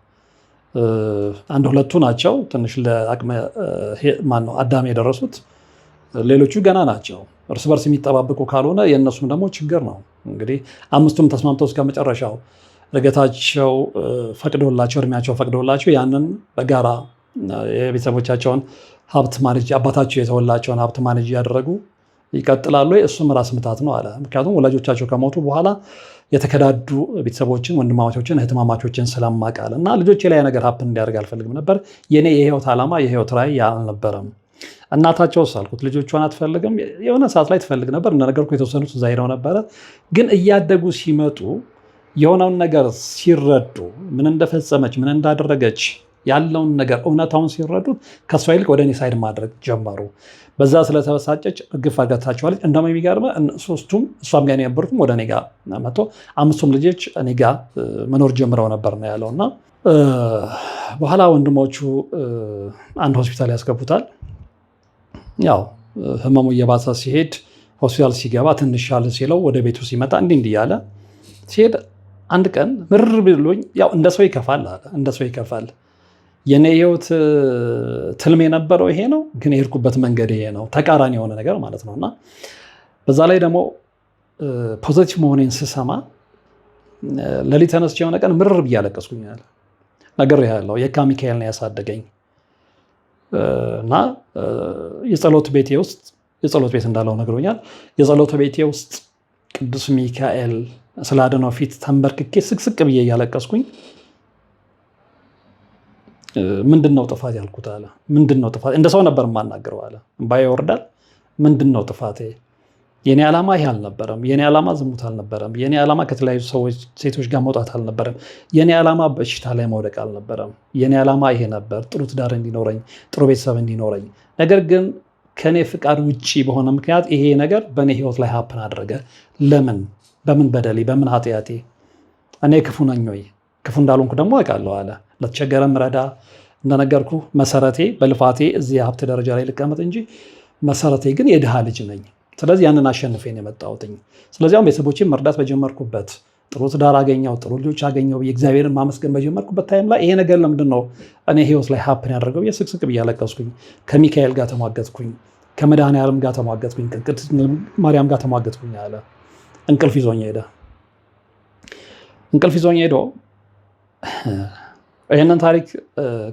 አንድ ሁለቱ ናቸው ትንሽ ለአቅመ አዳም የደረሱት። ሌሎቹ ገና ናቸው። እርስ በርስ የሚጠባበቁ ካልሆነ የእነሱም ደግሞ ችግር ነው። እንግዲህ አምስቱም ተስማምተው እስከ መጨረሻው እድገታቸው ፈቅዶላቸው እድሜያቸው ፈቅዶላቸው ያንን በጋራ የቤተሰቦቻቸውን ሀብት ማኔጅ አባታቸው የተወላቸውን ሀብት ማኔጅ እያደረጉ ይቀጥላሉ። እሱም ራስ ምታት ነው አለ። ምክንያቱም ወላጆቻቸው ከሞቱ በኋላ የተከዳዱ ቤተሰቦችን፣ ወንድማማቾችን፣ እህትማማቾችን ስለማቃል እና ልጆቼ ላይ ነገር ሀፕን እንዲያደርግ አልፈልግም ነበር። የኔ የህይወት ዓላማ የህይወት ራዕይ አልነበረም። እናታቸው ሳልኩት ልጆቿን አትፈልግም። የሆነ ሰዓት ላይ ትፈልግ ነበር። እንደነገርኩ የተወሰኑት እዛ ሄደው ነበረ። ግን እያደጉ ሲመጡ የሆነውን ነገር ሲረዱ ምን እንደፈጸመች ምን እንዳደረገች ያለውን ነገር እውነታውን ሲረዱት ከእሷ ይልቅ ወደ እኔ ሳይድ ማድረግ ጀመሩ። በዛ ስለተበሳጨች እርግፍ አድርጋታቸዋለች። እንደውም የሚገርመ ሶስቱም እሷም ጋር የነበሩትም ወደ እኔ ጋር መጥቶ አምስቱም ልጆች እኔ ጋር መኖር ጀምረው ነበር ነው ያለው። እና በኋላ ወንድሞቹ አንድ ሆስፒታል ያስገቡታል። ያው ህመሙ እየባሰ ሲሄድ ሆስፒታል ሲገባ ትንሽ ሻል ሲለው ወደ ቤቱ ሲመጣ እንዲህ ያለ ሲሄድ አንድ ቀን ምር ብሎኝ፣ ያው እንደ ሰው ይከፋል አለ። እንደ ሰው ይከፋል። የኔ ህይወት ትልም የነበረው ይሄ ነው፣ ግን የሄድኩበት መንገድ ይሄ ነው። ተቃራኒ የሆነ ነገር ማለት ነው። እና በዛ ላይ ደግሞ ፖዚቲቭ መሆኔን ስሰማ ሌሊት ተነስቼ የሆነ ቀን ምርር ብዬ አለቀስኩኛል። ነገር ያለው የካ ሚካኤል ነው ያሳደገኝ እና የጸሎት ቤቴ ውስጥ የጸሎት ቤት እንዳለው ነግሮኛል። የጸሎት ቤቴ ውስጥ ቅዱስ ሚካኤል ስላደነው ፊት ተንበርክኬ ስቅስቅ ብዬ እያለቀስኩኝ ምንድነው ጥፋት ያልኩት አለ። ምንድነው ጥፋት? እንደ ሰው ነበር የማናገረው አለ። እምባዬ ይወርዳል። ምንድነው ጥፋቴ? የኔ ዓላማ ይሄ አልነበረም። የኔ ዓላማ ዝሙት አልነበረም። የኔ ዓላማ ከተለያዩ ሴቶች ጋር መውጣት አልነበረም። የኔ ዓላማ በሽታ ላይ መውደቅ አልነበረም። የኔ ዓላማ ይሄ ነበር፣ ጥሩ ትዳር እንዲኖረኝ፣ ጥሩ ቤተሰብ እንዲኖረኝ። ነገር ግን ከኔ ፍቃድ ውጪ በሆነ ምክንያት ይሄ ነገር በእኔ ህይወት ላይ ሀፕን አደረገ። ለምን? በምን በደሌ? በምን ኃጢአቴ? እኔ ክፉ ነኝ ወይ? ክፉ እንዳልሆንኩ ደግሞ አውቃለሁ አለ። ለተቸገረ ምረዳ። እንደነገርኩ መሰረቴ በልፋቴ እዚህ ሀብት ደረጃ ላይ ልቀመጥ እንጂ መሰረቴ ግን የድሃ ልጅ ነኝ። ስለዚህ ያንን አሸንፌን የመጣሁትኝ። ስለዚህ አሁን ቤተሰቦቼን መርዳት በጀመርኩበት፣ ጥሩ ትዳር አገኘው፣ ጥሩ ልጆች አገኘው፣ እግዚአብሔርን ማመስገን በጀመርኩበት ታይም ላይ ይሄ ነገር ለምንድን ነው እኔ ህይወት ላይ ሀፕን ያደረገው? ስቅስቅ ብዬ አለቀስኩኝ። ከሚካኤል ጋር ተሟገትኩኝ፣ ከመድኃኔዓለም ጋር ተሟገትኩኝ፣ ከቅድስት ማርያም ጋር ተሟገትኩኝ አለ። እንቅልፍ ይዞኝ ሄደ። እንቅልፍ ይዞኝ ሄዶ ይህንን ታሪክ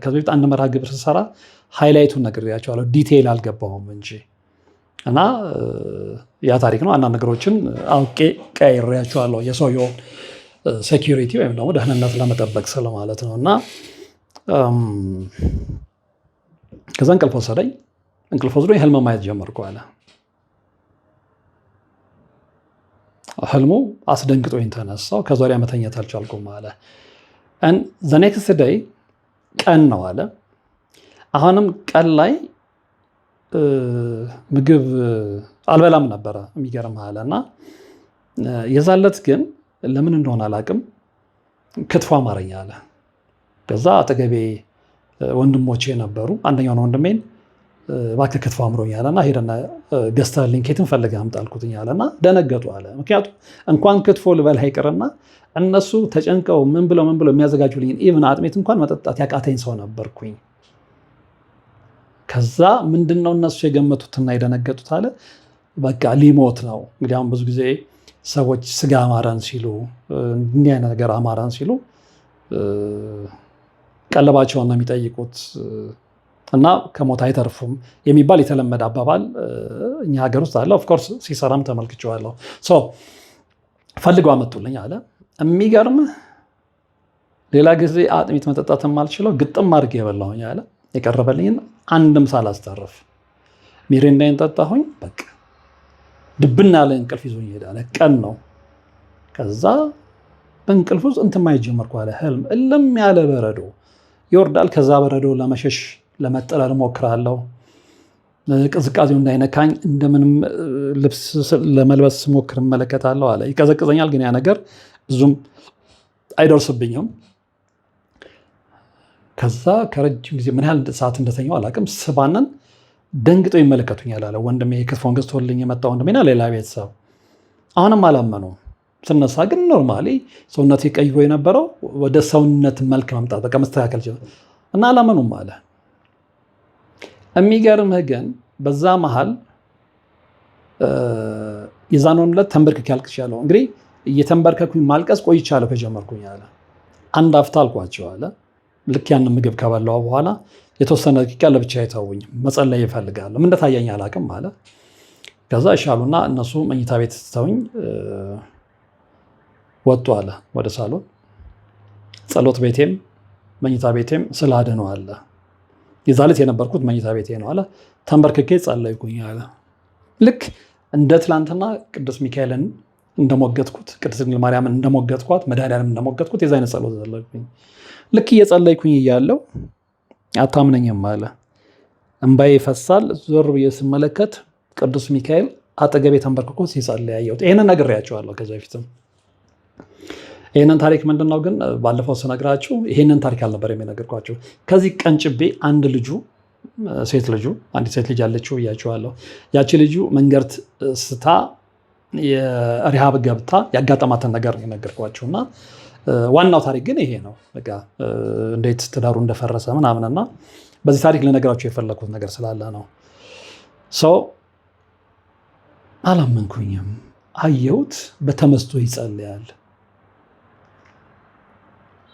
ከዚህ በፊት አንድ መርሃ ግብር ስሰራ ሃይላይቱን ነግሬያቸዋለሁ። ዲቴይል አልገባሁም እንጂ እና ያ ታሪክ ነው። አንዳንድ ነገሮችን አውቄ ቀይሬያቸዋለሁ የሰውየውን ሴኪሪቲ ወይም ደግሞ ደህንነት ለመጠበቅ ስለማለት ነው። እና ከዛ እንቅልፍ ወሰደኝ። እንቅልፍ ወስዶ ህልም ማየት ጀመርኩ አለ። ህልሙ አስደንግጦኝ ተነሳው። ከዛ ወዲያ መተኛት አልቻልኩም አለ። ዘ ኔክስት ዴይ ቀን ነው አለ። አሁንም ቀን ላይ ምግብ አልበላም ነበረ የሚገርም አለ። እና የዛለት ግን ለምን እንደሆነ አላቅም ክትፎ አማረኝ አለ። ከዛ አጠገቤ ወንድሞቼ ነበሩ። አንደኛውን ወንድሜን እባክህ ክትፎ አምሮኛል እና ሄደና ገዝተህልኝ ከየትም ፈልገህ አምጣ አልኩትኝ አለና ደነገጡ አለ። ምክንያቱም እንኳን ክትፎ ልበላ ይቅርና እነሱ ተጨንቀው ምን ብለው የሚያዘጋጁልኝ ኢቭን አጥሜት እንኳን መጠጣት ያቃተኝ ሰው ነበርኩኝ። ከዛ ምንድነው እነሱ የገመቱትና የደነገጡት አለ በቃ ሊሞት ነው። እንግዲህ አሁን ብዙ ጊዜ ሰዎች ስጋ አማረን ሲሉ እንዲህ አይነት ነገር አማረን ሲሉ ቀለባቸውን ነው የሚጠይቁት እና ከሞት አይተርፉም የሚባል የተለመደ አባባል እኛ ሀገር ውስጥ አለ። ኦፍኮርስ ሲሰራም ተመልክቼዋለሁ። ፈልገው አመጡልኝ አለ። የሚገርምህ ሌላ ጊዜ አጥሚት መጠጣት የማልችለው ግጥም አድርጌ የበላሁኝ አለ። የቀረበልኝን አንድም ሳላስተርፍ ሚሪንዳይን ጠጣሁኝ። በቃ ድብና ያለ እንቅልፍ ይዞኝ ይሄዳል። ቀን ነው። ከዛ በእንቅልፍ ውስጥ እንትን ማየት ጀመርኩ አለ። ህልም እልም ያለ በረዶ ይወርዳል። ከዛ በረዶ ለመሸሽ ለመጠለል እሞክራለሁ። ቅዝቃዜው እንዳይነካኝ እንደምንም ልብስ ለመልበስ ስሞክር እመለከታለሁ አለ። ይቀዘቅዘኛል፣ ግን ያ ነገር ብዙም አይደርስብኝም። ከዛ ከረጅም ጊዜ ምን ያህል ሰዓት እንደተኛው አላውቅም፣ ስባንን ደንግጠው ይመለከቱኛል አለ። ወንድሜ ክትፎን ገዝቶልኝ የመጣ ወንድሜና ሌላ ቤተሰብ አሁንም አላመኑ። ስነሳ ግን ኖርማሊ ሰውነቴ ቀይሮ የነበረው ወደ ሰውነት መልክ መምጣት በቃ መስተካከል ጀመረ እና አላመኑም አለ። የሚገርምህ ግን በዛ መሃል የዛን ዕለት ተንበርክኬ አልቅሻለሁ። እንግዲህ እየተንበርከኩኝ ማልቀስ ቆይቻለሁ ከጀመርኩኝ አለ። አንድ አፍታ አልኳቸው አለ። ልክ ያንን ምግብ ከበላሁ በኋላ የተወሰነ ደቂቃ ለብቻ የተውኝ መጸለይ ይፈልጋለሁ። ምን እንደታየኝ አላውቅም አለ። ከዛ ይሻሉና እነሱ መኝታ ቤት ተውኝ ወጡ አለ ወደ ሳሎን። ጸሎት ቤቴም መኝታ ቤቴም ስላድነው አለ። የዛለት የነበርኩት መኝታ ቤቴ ነው አለ። ተንበርክኬ ጸለይኩኝ አለ። ልክ እንደ ትላንትና ቅዱስ ሚካኤልን እንደሞገትኩት፣ ቅድስት ድንግል ማርያምን እንደሞገትኳት፣ መድኃኒዓለም እንደሞገትኩት የዛ አይነት ጸሎት ጸለይኩኝ። ልክ እየጸለይኩኝ እያለው አታምነኝም አለ። እንባዬ ይፈሳል። ዞር ብዬ ስመለከት ቅዱስ ሚካኤል አጠገቤ ተንበርክኮ ሲጸልይ ያየሁት። ይህንን ነግሬያቸዋለሁ ከዚህ በፊትም። ይህንን ታሪክ ምንድነው ግን ባለፈው ስነግራችሁ ይህንን ታሪክ አልነበር የነገርኳችሁ። ከዚህ ቀንጭቤ አንድ ልጁ አንዲት ሴት ልጅ አለችው ብያችኋለሁ። ያቺ ልጁ መንገድ ስታ የሪሃብ ገብታ ያጋጠማትን ነገር የነገርኳችሁ እና ዋናው ታሪክ ግን ይሄ ነው። በቃ እንዴት ትዳሩ እንደፈረሰ ምናምንና በዚህ ታሪክ ልነግራችሁ የፈለኩት ነገር ስላለ ነው። ሰው አላመንኩኝም። አየሁት፣ በተመስጦ ይጸልያል።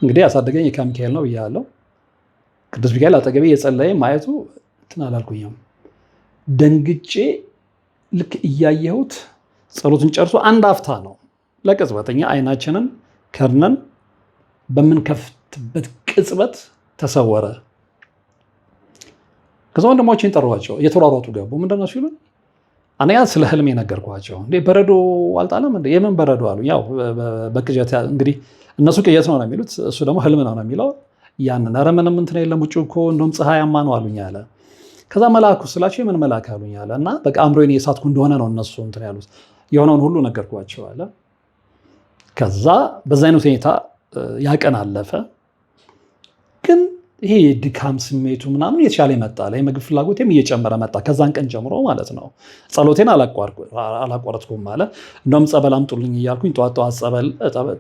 እንግዲህ ያሳደገኝ የካ ሚካኤል ነው ብያለሁ። ቅዱስ ሚካኤል አጠገቤ የጸለየ ማየቱ እንትን አላልኩኝም። ደንግጬ ልክ እያየሁት ጸሎቱን ጨርሶ አንድ አፍታ ነው ለቅጽበተኛ አይናችንን ከርነን በምንከፍትበት ቅጽበት ተሰወረ። ከዛ ወንድሞቼን ጠሯቸው፣ እየተሯሯጡ ገቡ። ምንድነው ሲሉ አንደኛ ስለ ህልም የነገርኳቸው። እንዴ በረዶ አልጣለም እንዴ? የምን በረዶ አሉ። ያው በቅዠት እንግዲህ እነሱ ቅዠት ነው የሚሉት፣ እሱ ደግሞ ህልም ነው የሚለው። ያንን ኧረ ምንም እንትን የለም ውጭ እኮ እንደውም ፀሐያማ ነው አሉኝ አለ። ከዛ መልአኩ ስላቸው የምን መልአክ አሉኝ አለ። እና በቃ አእምሮዬን የሳትኩ እንደሆነ ነው እነሱ እንትን ያሉት። የሆነውን ሁሉ ነገርኳቸው አለ። ከዛ በዛ አይነት ሁኔታ ያቀን አለፈ። ግን ይሄ የድካም ስሜቱ ምናምን የተሻለ መጣ። የምግብ ፍላጎቴም እየጨመረ መጣ። ከዛን ቀን ጀምሮ ማለት ነው። ጸሎቴን አላቋረጥኩም ማለት እንደውም ጸበል አምጡልኝ እያልኩኝ ጠዋት ጸበል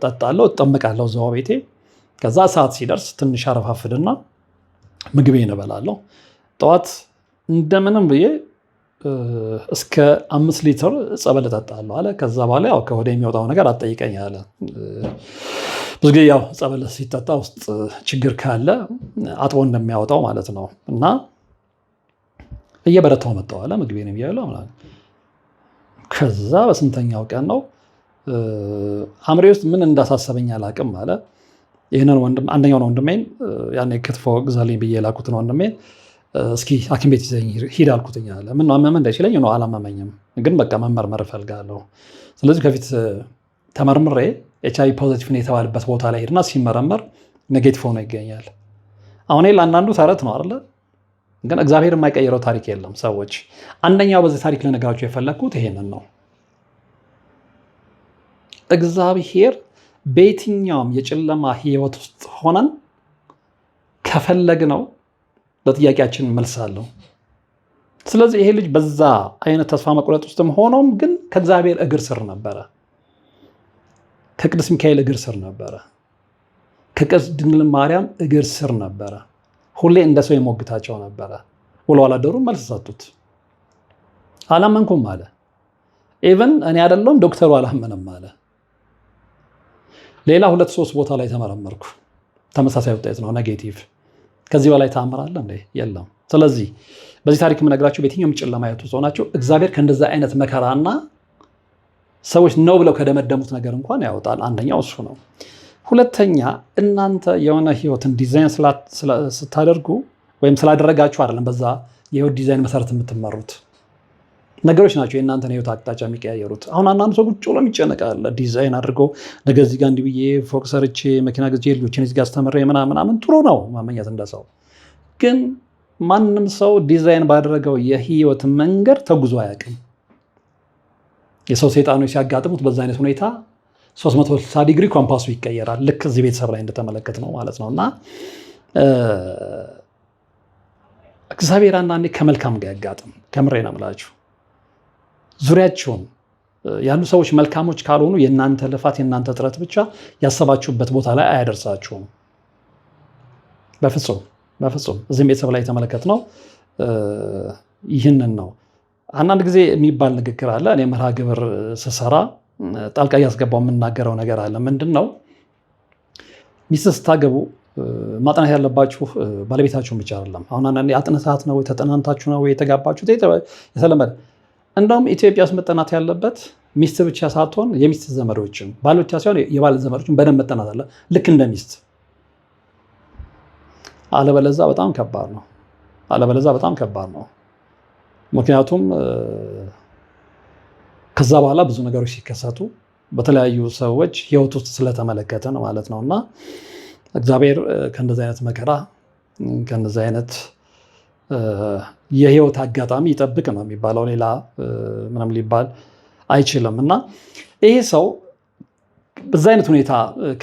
ጠጣለሁ፣ እጠምቃለሁ እዛው ቤቴ። ከዛ ሰዓት ሲደርስ ትንሽ አረፋፍድና ምግቤን እበላለሁ። ጠዋት እንደምንም ብዬ እስከ 5 ሊትር ጸበል እጠጣለሁ አለ። ከዛ በኋላ ያው ከወደ የሚወጣው ነገር አትጠይቀኝ አለ። ብዙ ጊዜ ያው ጸበል ሲጠጣ ውስጥ ችግር ካለ አጥቦ እንደሚያወጣው ማለት ነው። እና እየበረታው መጣው አለ። ምግቤን እያለው ማለት ከዛ በስንተኛው ቀን ነው አምሬ ውስጥ ምን እንዳሳሰበኝ አላውቅም አለ። ይህንን ወንድም አንደኛውን ወንድሜን ያኔ ክትፎ ግዛልኝ ብዬ ላኩትን ወንድሜን እስኪ ሐኪም ቤት ይዘኝ ሂድ አልኩትኝ አለ። ምን ነው አመመ እንዳይችለኝ ነው አላመመኝም፣ ግን በቃ መመርመር እፈልጋለሁ። ስለዚህ ከፊት ተመርምሬ ኤችአይቪ ፖዚቲቭ ነው የተባለበት ቦታ ላይ ሄድና ሲመረመር ኔጌቲቭ ሆኖ ይገኛል። አሁን ለአንዳንዱ ተረት ነው አይደለ? ግን እግዚአብሔር የማይቀይረው ታሪክ የለም ሰዎች። አንደኛው በዚህ ታሪክ ልነግራችሁ የፈለግኩት ይሄንን ነው። እግዚአብሔር በየትኛውም የጨለማ ህይወት ውስጥ ሆነን ከፈለግነው ለጥያቄያችን መልስ አለው። ስለዚህ ይሄ ልጅ በዛ አይነት ተስፋ መቁረጥ ውስጥም ሆኖም ግን ከእግዚአብሔር እግር ስር ነበረ። ከቅዱስ ሚካኤል እግር ስር ነበረ። ከቅድስት ድንግል ማርያም እግር ስር ነበረ። ሁሌ እንደ ሰው የሞግታቸው ነበረ። ውሎ አላደሩም፣ መልስ ሰጡት። አላመንኩም አለ። ኢቨን እኔ አይደለሁም ዶክተሩ አላመንም አለ። ሌላ 2-3 ቦታ ላይ ተመረመርኩ። ተመሳሳይ ውጤት ነው፣ ኔጌቲቭ። ከዚህ በላይ ተአምራለ እንዴ? የለም። ስለዚህ በዚህ ታሪክ የምነግራችሁ በየትኛውም ጨለማ ህይወት ውስጥ ሆናችሁ እግዚአብሔር ከእንደዛ አይነት መከራና ሰዎች ነው ብለው ከደመደሙት ነገር እንኳን ያወጣል። አንደኛው እሱ ነው። ሁለተኛ እናንተ የሆነ ህይወትን ዲዛይን ስታደርጉ ወይም ስላደረጋችሁ አይደለም በዛ የህይወት ዲዛይን መሰረት የምትመሩት። ነገሮች ናቸው የእናንተን ህይወት አቅጣጫ የሚቀያየሩት። አሁን አንዳንድ ሰው ቁጭ ብሎ ይጨነቃል። ዲዛይን አድርጎ ነገ እዚህ ጋር እንዲህ ብዬ ፎቅ ሰርቼ መኪና ገዝቼ ልጆችን እዚህ ጋር አስተምሬ ምናምን ጥሩ ነው መመኘት እንደሰው። ግን ማንም ሰው ዲዛይን ባደረገው የህይወት መንገድ ተጉዞ አያውቅም። የሰው ሰይጣኖች ሲያጋጥሙት በዛ አይነት ሁኔታ 360 ዲግሪ ኮምፓሱ ይቀየራል። ልክ እዚህ ቤተሰብ ላይ እንደተመለከት ነው ማለት ነው። እና እግዚአብሔር አንዳንዴ ከመልካም ጋር ያጋጥም። ከምሬ ነው የምላችሁ። ዙሪያችሁን ያሉ ሰዎች መልካሞች ካልሆኑ የእናንተ ልፋት የእናንተ ጥረት ብቻ ያሰባችሁበት ቦታ ላይ አያደርሳችሁም። በፍጹም በፍጹም። እዚህም ቤተሰብ ላይ የተመለከትነው ይህንን ነው። አንዳንድ ጊዜ የሚባል ንግግር አለ። እኔ መርሃ ግብር ስሰራ ጣልቃ እያስገባው የምናገረው ነገር አለ። ምንድን ነው? ሚስት ስታገቡ ማጥናት ያለባችሁ ባለቤታችሁን ብቻ አይደለም። አሁን አንዳንዴ አጥንታት ነው ወይ ተጠናንታችሁ ነው ወይ የተጋባችሁት የተለመደ። እንደውም ኢትዮጵያ ውስጥ መጠናት ያለበት ሚስት ብቻ ሳትሆን የሚስት ዘመዶችም፣ ባል ብቻ ሳይሆን የባል ዘመዶችም በደንብ መጠናት አለ፣ ልክ እንደ ሚስት። አለበለዛ በጣም ከባድ ነው። አለበለዛ በጣም ከባድ ነው። ምክንያቱም ከዛ በኋላ ብዙ ነገሮች ሲከሰቱ በተለያዩ ሰዎች ህይወት ውስጥ ስለተመለከተን ማለት ነው። እና እግዚአብሔር ከእንደዚህ አይነት መከራ ከእንደዚህ አይነት የህይወት አጋጣሚ ይጠብቅ ነው የሚባለው። ሌላ ምንም ሊባል አይችልም። እና ይሄ ሰው በዛ አይነት ሁኔታ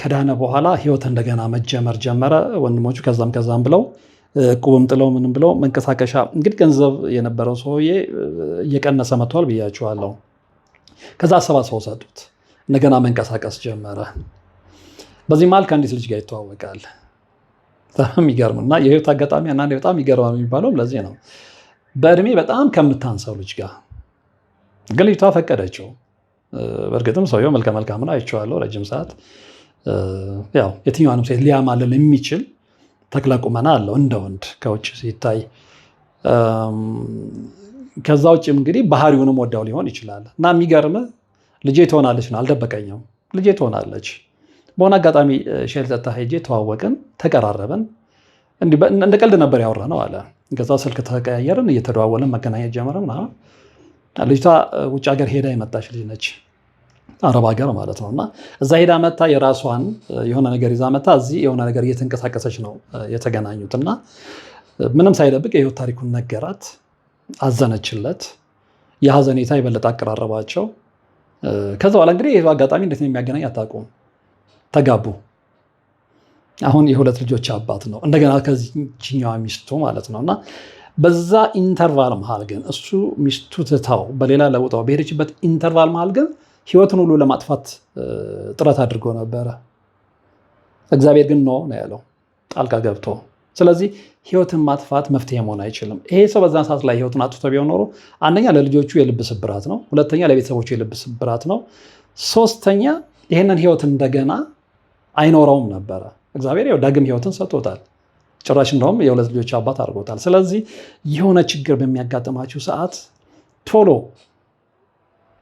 ከዳነ በኋላ ህይወት እንደገና መጀመር ጀመረ። ወንድሞቹ ከዛም ብለው ቁብም ጥለው ምንም ብለው መንቀሳቀሻ እንግዲህ ገንዘብ የነበረው ሰውዬ እየቀነሰ መጥቷል ብያቸዋለሁ። ከዛ አሰባስበው ሰጡት። እንደገና መንቀሳቀስ ጀመረ። በዚህ መሀል ከአንዲት ልጅ ጋር ይተዋወቃል። በጣም የሚገርም እና የህይወት አጋጣሚ አንዳንዴ በጣም ይገርማል የሚባለውም ለዚህ ነው። በእድሜ በጣም ከምታንሰው ልጅ ጋር ግን ልጅቷ ፈቀደችው። በእርግጥም ሰውየው መልከ መልካም ነው፣ አይቼዋለሁ ረጅም ሰዓት። ያው የትኛዋንም ሴት ሊያማልል የሚችል ተክለ ቁመና አለው እንደ ወንድ ከውጭ ሲታይ። ከዛ ውጭም እንግዲህ ባህሪውንም ወዳው ሊሆን ይችላል። እና የሚገርም ልጄ ትሆናለች ነው፣ አልደበቀኝም። ልጄ ትሆናለች። በሆነ አጋጣሚ ሼል ጠጣ ሄጄ ተዋወቅን፣ ተቀራረብን። እንደ ቀልድ ነበር ያወራነው አለ። ከዛ ስልክ ተቀያየርን፣ እየተደዋወልን መገናኘት ጀመርን። ልጅቷ ውጭ ሀገር ሄዳ የመጣች ልጅ ነች፣ አረብ ሀገር ማለት ነው። እና እዛ ሄዳ መታ የራሷን የሆነ ነገር ይዛ መታ እዚህ የሆነ ነገር እየተንቀሳቀሰች ነው የተገናኙት። እና ምንም ሳይደብቅ የህይወት ታሪኩን ነገራት፣ አዘነችለት። የሀዘኔታ የበለጠ አቀራረባቸው። ከዛ በኋላ እንግዲህ ይህ አጋጣሚ እንዴት ነው የሚያገናኝ አታውቁም። ተጋቡ። አሁን የሁለት ልጆች አባት ነው፣ እንደገና ከዚህኛዋ ሚስቱ ማለት ነው። እና በዛ ኢንተርቫል መሃል ግን እሱ ሚስቱ ትታው በሌላ ለውጣው በሄደችበት ኢንተርቫል መሃል ግን ህይወትን ሁሉ ለማጥፋት ጥረት አድርጎ ነበረ። እግዚአብሔር ግን ነው ያለው ጣልቃ ገብቶ። ስለዚህ ህይወትን ማጥፋት መፍትሄ መሆን አይችልም። ይሄ ሰው በዛን ሰዓት ላይ ህይወቱን አጥፍቶ ቢሆን ኖሮ አንደኛ ለልጆቹ የልብ ስብራት ነው፣ ሁለተኛ ለቤተሰቦቹ የልብ ስብራት ነው፣ ሶስተኛ ይህንን ህይወት እንደገና አይኖረውም ነበረ። እግዚአብሔር ያው ዳግም ህይወትን ሰጥቶታል። ጭራሽ እንደውም የሁለት ልጆች አባት አድርጎታል። ስለዚህ የሆነ ችግር በሚያጋጥማችሁ ሰዓት ቶሎ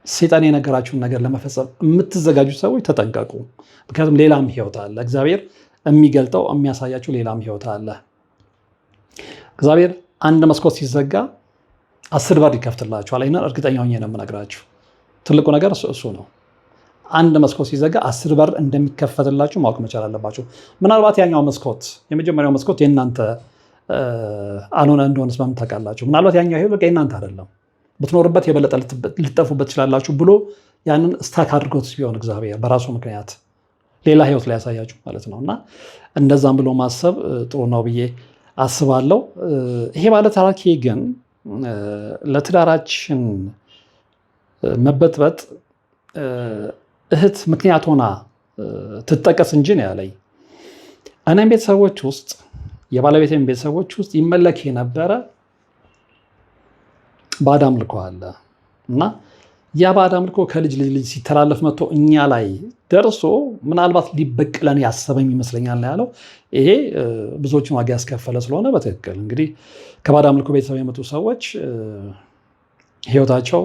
ሰይጣን የነገራችሁን ነገር ለመፈጸም የምትዘጋጁ ሰዎች ተጠንቀቁ። ምክንያቱም ሌላም ህይወት አለ። እግዚአብሔር የሚገልጠው የሚያሳያችሁ ሌላም ህይወት አለ። እግዚአብሔር አንድ መስኮት ሲዘጋ 10 በር ይከፍትላችኋል። ይህንን እርግጠኛ ሆኜ ነው የምነግራችሁ። ትልቁ ነገር እሱ ነው። አንድ መስኮት ሲዘጋ 10 በር እንደሚከፈትላችሁ ማወቅ መቻል አለባችሁ። ምናልባት ያኛው መስኮት የመጀመሪያው መስኮት የእናንተ አልሆነ እንደሆነስ በምን ታውቃላችሁ? ምናልባት ያኛው ይሄ በቃ የእናንተ አይደለም፣ ብትኖርበት የበለጠ ልጠፉበት ትችላላችሁ ብሎ ያንን ስታክ አድርጎት ቢሆን እግዚአብሔር በራሱ ምክንያት ሌላ ህይወት ላይ ያሳያችሁ ማለት ነው። እና እንደዛም ብሎ ማሰብ ጥሩ ነው ብዬ አስባለሁ። ይሄ ባለ ታሪክ ግን ለትዳራችን መበጥበጥ እህት ምክንያት ሆና ትጠቀስ እንጂ ነው ያለኝ። እኔም ቤተሰቦች ውስጥ የባለቤቴም ቤተሰቦች ውስጥ ይመለክ የነበረ ባዕድ አምልኮ አለ እና ያ ባዕድ አምልኮ ከልጅ ልጅ ሲተላለፍ መጥቶ እኛ ላይ ደርሶ ምናልባት ሊበቅለን ያሰበኝ ይመስለኛል ያለው። ይሄ ብዙዎችን ዋጋ ያስከፈለ ስለሆነ በትክክል እንግዲህ ከባዕድ አምልኮ ቤተሰብ የመጡ ሰዎች ህይወታቸው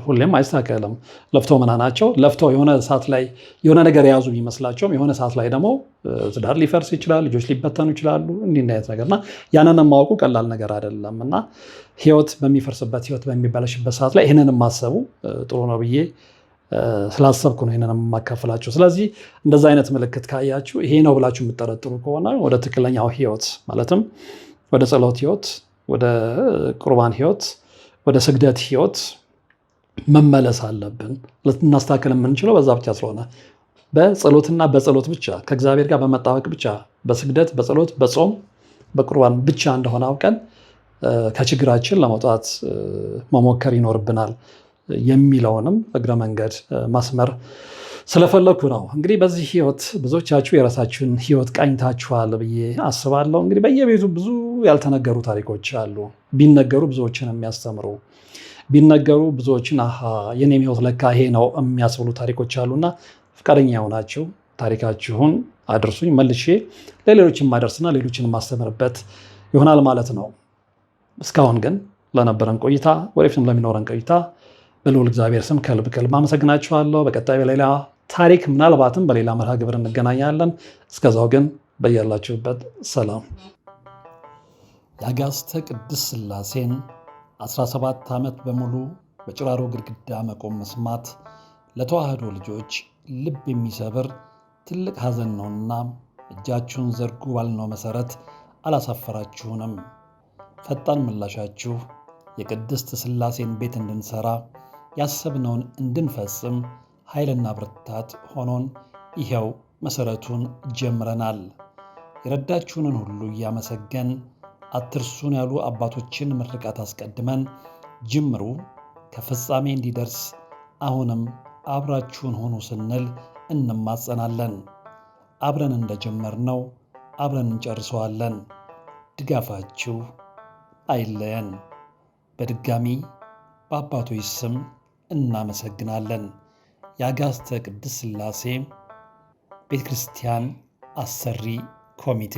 ሁሌም አይስተካከልም። ለፍቶ መና ናቸው። ለፍተው የሆነ ሰዓት ላይ የሆነ ነገር የያዙ ቢመስላቸውም የሆነ ሰዓት ላይ ደግሞ ትዳር ሊፈርስ ይችላል፣ ልጆች ሊበተኑ ይችላሉ። እንዲህ አይነት ነገርና ያንን ማወቁ ቀላል ነገር አይደለም እና ህይወት በሚፈርስበት ህይወት በሚበላሽበት ሰዓት ላይ ይህንን ማሰቡ ጥሩ ነው ብዬ ስላሰብኩ ነው ይህንን የማካፈላችሁ። ስለዚህ እንደዛ አይነት ምልክት ካያችሁ ይሄ ነው ብላችሁ የምጠረጥሩ ከሆነ ወደ ትክክለኛው ህይወት ማለትም ወደ ጸሎት ህይወት፣ ወደ ቁርባን ህይወት፣ ወደ ስግደት ህይወት መመለስ አለብን። ልናስተካከል የምንችለው በዛ ብቻ ስለሆነ በጸሎትና በጸሎት ብቻ ከእግዚአብሔር ጋር በመጣበቅ ብቻ በስግደት በጸሎት በጾም በቁርባን ብቻ እንደሆነ አውቀን ከችግራችን ለመውጣት መሞከር ይኖርብናል የሚለውንም እግረ መንገድ ማስመር ስለፈለኩ ነው። እንግዲህ በዚህ ህይወት ብዙዎቻችሁ የራሳችሁን ህይወት ቃኝታችኋል ብዬ አስባለሁ። እንግዲህ በየቤቱ ብዙ ያልተነገሩ ታሪኮች አሉ። ቢነገሩ ብዙዎችን የሚያስተምሩ ቢነገሩ ብዙዎችን የኔም ህይወት ለካ ይሄ ነው የሚያስብሉ ታሪኮች አሉና ፈቃደኛ የሆናችሁ ታሪካችሁን አድርሱኝ፣ መልሼ ለሌሎችን ማደርስና ሌሎችን ማስተምርበት ይሆናል ማለት ነው። እስካሁን ግን ለነበረን ቆይታ ወደፊትም ለሚኖረን ቆይታ በልዑል እግዚአብሔር ስም ከልብ አመሰግናችኋለሁ። በቀጣይ በሌላ ታሪክ ምናልባትም በሌላ መርሃ ግብር እንገናኛለን። እስከዛው ግን በያላችሁበት ሰላም። የአጋዕዝተ ቅድስት ሥላሴን 17 ዓመት በሙሉ በጭራሮ ግድግዳ መቆም መስማት ለተዋህዶ ልጆች ልብ የሚሰብር ትልቅ ሐዘን ነውና እጃችሁን ዘርጉ ባልነው መሠረት አላሳፈራችሁንም። ፈጣን ምላሻችሁ የቅድስት ሥላሴን ቤት እንድንሠራ ያሰብነውን እንድንፈጽም ኃይልና ብርታት ሆኖን ይኸው መሠረቱን ጀምረናል። የረዳችሁንን ሁሉ እያመሰገን አትርሱን ያሉ አባቶችን ምርቃት አስቀድመን ጅምሩ ከፍጻሜ እንዲደርስ አሁንም አብራችሁን ሆኑ ስንል እንማጸናለን። አብረን እንደጀመርነው አብረን እንጨርሰዋለን። ድጋፋችሁ አይለየን። በድጋሚ በአባቶች ስም እናመሰግናለን። የአጋዕዝተ ቅድስት ሥላሴ ቤተ ክርስቲያን አሰሪ ኮሚቴ